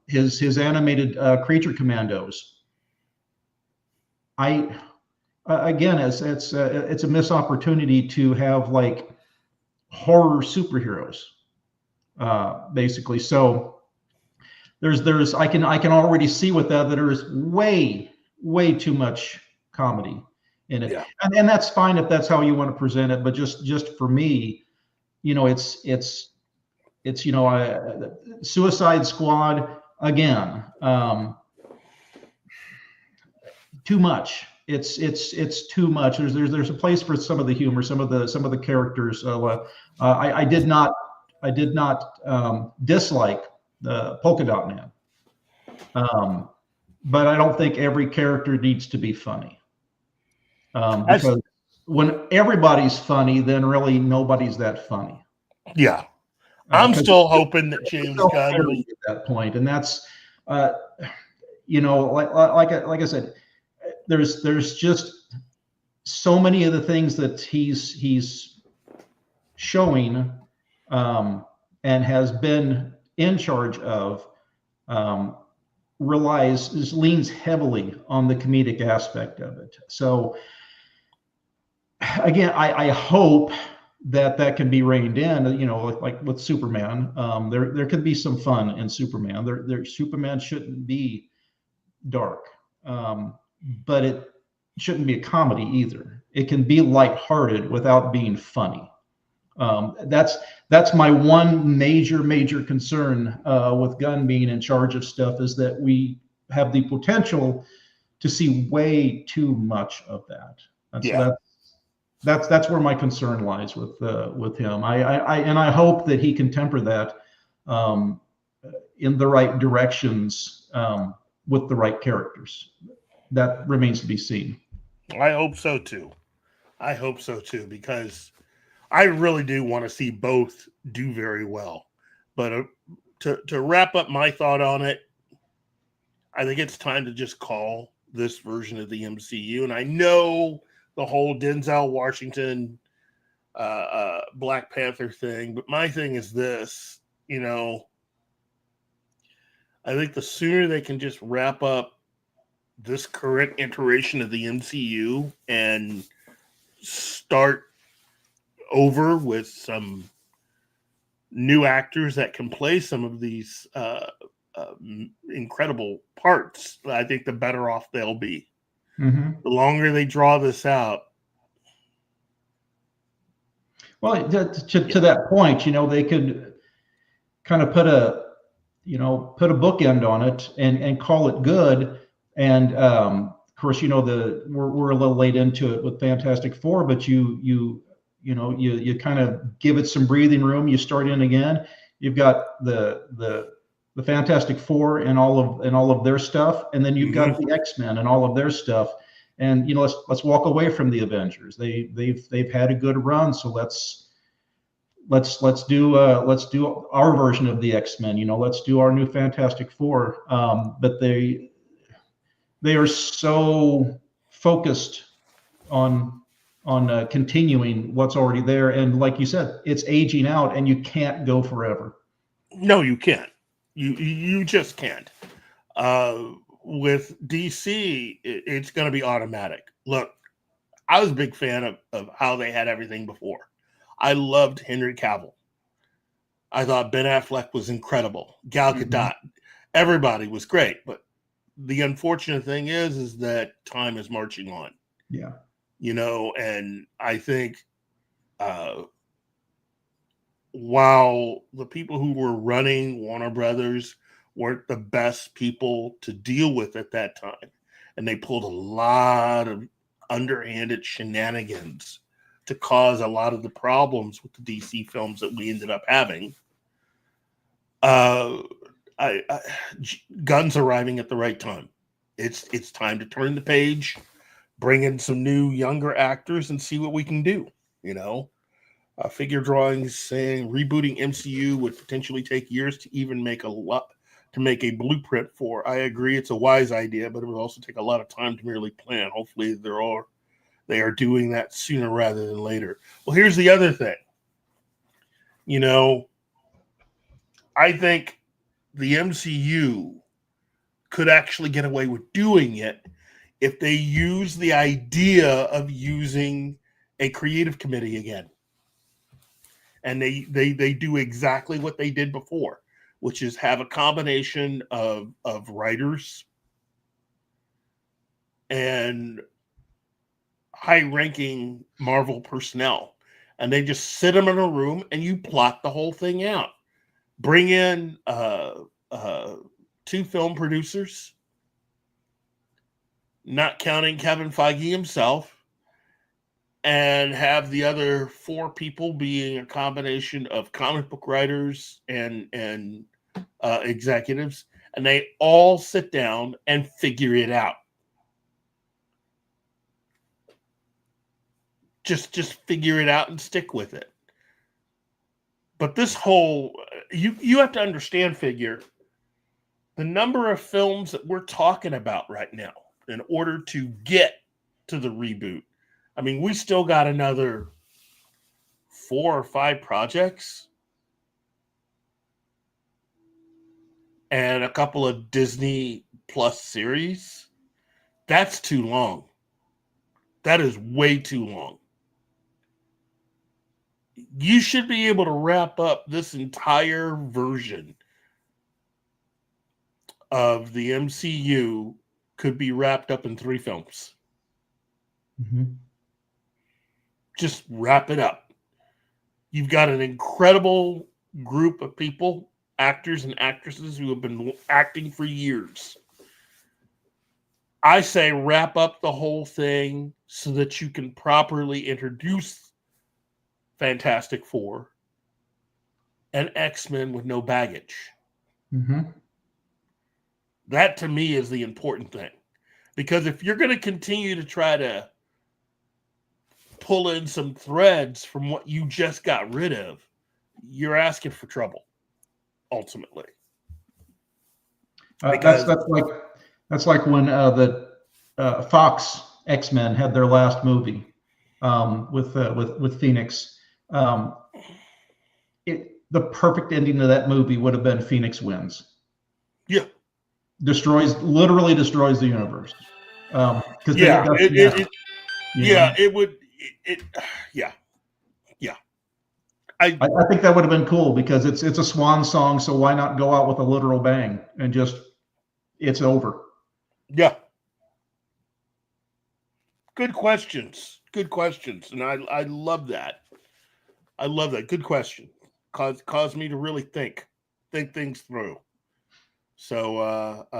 His animated Creature Commandos. Again, it's a missed opportunity to have like horror superheroes. Basically, so there's I can already see with that there is way too much comedy in it, and that's fine if that's how you want to present it. But just for me, it's Suicide Squad again, too much. It's too much. There's a place for some of the humor, some of the characters. I did not dislike the Polka Dot Man, but I don't think every character needs to be funny. Because when everybody's funny, then really nobody's that funny. Yeah, I'm still hoping that James Gunn at that point, and that's you know, like I said, there's just so many of the things that he's showing and has been in charge of leans heavily on the comedic aspect of it. So again, I hope that can be reined in, you know, like with Superman. There could be some fun in Superman. Superman shouldn't be dark, but it shouldn't be a comedy either. It can be lighthearted without being funny. That's my one major concern with Gunn being in charge of stuff, is that we have the potential to see way too much of that. And so that's where my concern lies with him. I hope that he can temper that in the right directions with the right characters. That remains to be seen. I hope so too. Because I really do want to see both do very well. But to wrap up my thought on it, I think it's time to just call this version of the MCU. And I know the whole Denzel Washington Black Panther thing, but my thing is this, you know, I think the sooner they can just wrap up this current iteration of the MCU and start over with some new actors that can play some of these incredible parts, I think the better off they'll be. Mm-hmm. The longer they draw this out. Well, to that point, you know, they could kind of put a bookend on it and call it good. And of course, you know, we're a little late into it with Fantastic Four, but you kind of give it some breathing room. You start in again. You've got the Fantastic Four and all of their stuff, and then you've got the X-Men and all of their stuff. And you know, let's walk away from the Avengers. They've had a good run, so let's do our version of the X-Men. You know, let's do our new Fantastic Four. But they are so focused on continuing what's already there, and like you said, it's aging out, and you can't go forever. No, you can't. You just can't. With DC, it's going to be automatic. Look, I was a big fan of how they had everything before. I loved Henry Cavill. I thought Ben Affleck was incredible. Gal Gadot, everybody was great. But the unfortunate thing is that time is marching on. Yeah. You know, and I think while the people who were running Warner Brothers weren't the best people to deal with at that time, and they pulled a lot of underhanded shenanigans to cause a lot of the problems with the DC films that we ended up having. Gunn's arriving at the right time. It's time to turn the page, bring in some new younger actors, and see what we can do. You know, figure drawings saying rebooting MCU would potentially take years to even make a blueprint for. I agree, it's a wise idea, but it would also take a lot of time to merely plan. Hopefully, they are doing that sooner rather than later. Well, here's the other thing. You know, I think the MCU could actually get away with doing it if they use the idea of using a creative committee again. And they do exactly what they did before, which is have a combination of writers and high-ranking Marvel personnel. And they just sit them in a room and you plot the whole thing out. Bring in 2 film producers, not counting Kevin Feige himself, and have the other 4 people being a combination of comic book writers and executives, and they all sit down and figure it out. Just figure it out and stick with it. But this whole, you have to understand, Figure, the number of films that we're talking about right now in order to get to the reboot. I mean, we still got another 4 or 5 projects and a couple of Disney Plus series. That's too long. That is way too long. You should be able to wrap up this entire version of the MCU could be wrapped up in 3 films. Mm-hmm. Just wrap it up. You've got an incredible group of people, actors and actresses who have been acting for years. I say wrap up the whole thing so that you can properly introduce Fantastic Four and X-Men with no baggage. Mm-hmm. That to me is the important thing. Because if you're going to continue to try to pull in some threads from what you just got rid of, you're asking for trouble, ultimately. That's like when the Fox X-Men had their last movie with Phoenix. The perfect ending to that movie would have been Phoenix wins. Yeah. Literally destroys the universe. I think that would have been cool because it's a swan song, so why not go out with a literal bang and just it's over. Yeah. Good questions. And I love that. Good question. Caused me to really think things through. So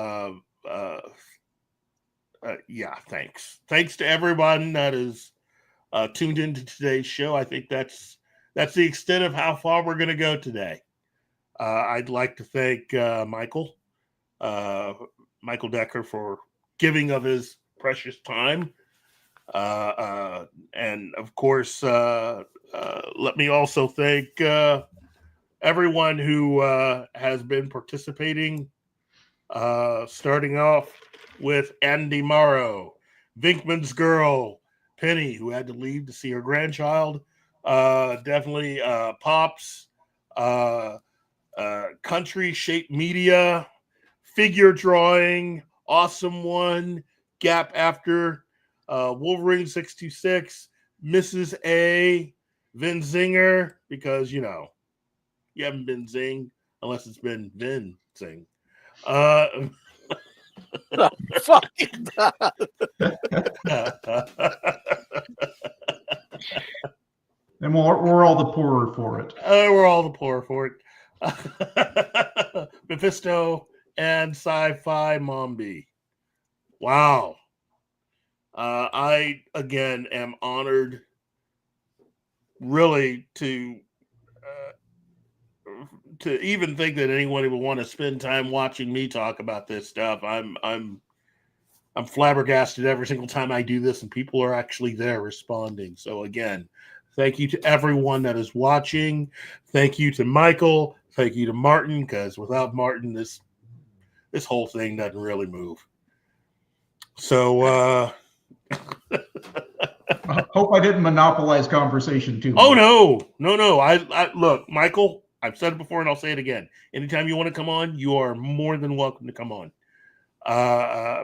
thanks. Thanks to everyone that is tuned into today's show. I think that's the extent of how far we're going to go today. I'd like to thank Michael Decker for giving of his precious time. And of course, let me also thank everyone who has been participating, starting off with Andy Morrow, Vinkman's girl, Penny, who had to leave to see her grandchild, definitely Pops, Country Shape Media, Figure Drawing, Awesome One, Gap After, Wolverine 626, Mrs. A, Vin Zinger, because you haven't been zing unless it's been Vin Zing. Fucking And we're all the poorer for it. We're all the poorer for it. Mephisto and Sci-Fi Mombi. Wow. I, again, am honored really to even think that anyone would want to spend time watching me talk about this stuff. I'm flabbergasted every single time I do this, and people are actually there responding. So again, thank you to everyone that is watching. Thank you to Michael. Thank you to Martin, because without Martin, this whole thing doesn't really move. So I hope I didn't monopolize conversation too much. Oh no. I look, Michael, I've said it before and I'll say it again. Anytime you want to come on, you are more than welcome to come on.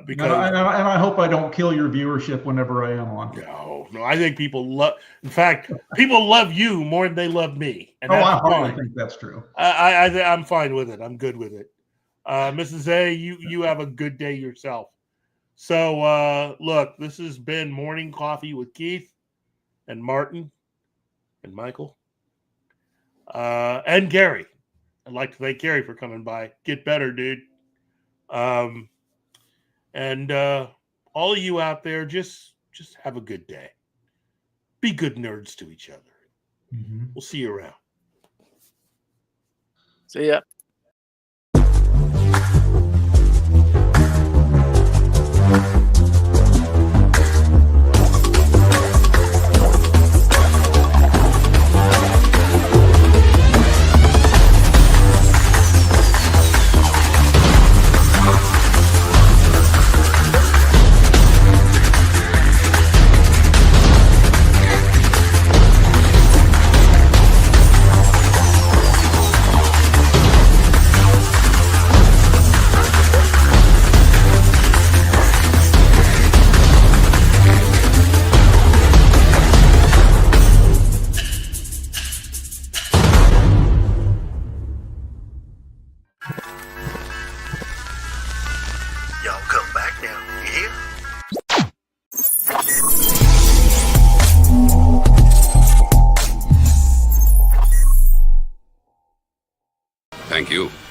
Because and I hope I don't kill your viewership whenever I am on. No, I think people love. In fact, people love you more than they love me. And I think that's true. I'm fine with it. I'm good with it. Mrs. A, you have a good day yourself. So look, this has been Morning Coffee with Keith and Martin and Michael and Gary. I'd like to thank Gary for coming by. Get better, dude. And all of you out there, just have a good day. Be good nerds to each other. Mm-hmm. We'll see you around. See ya. Thank you.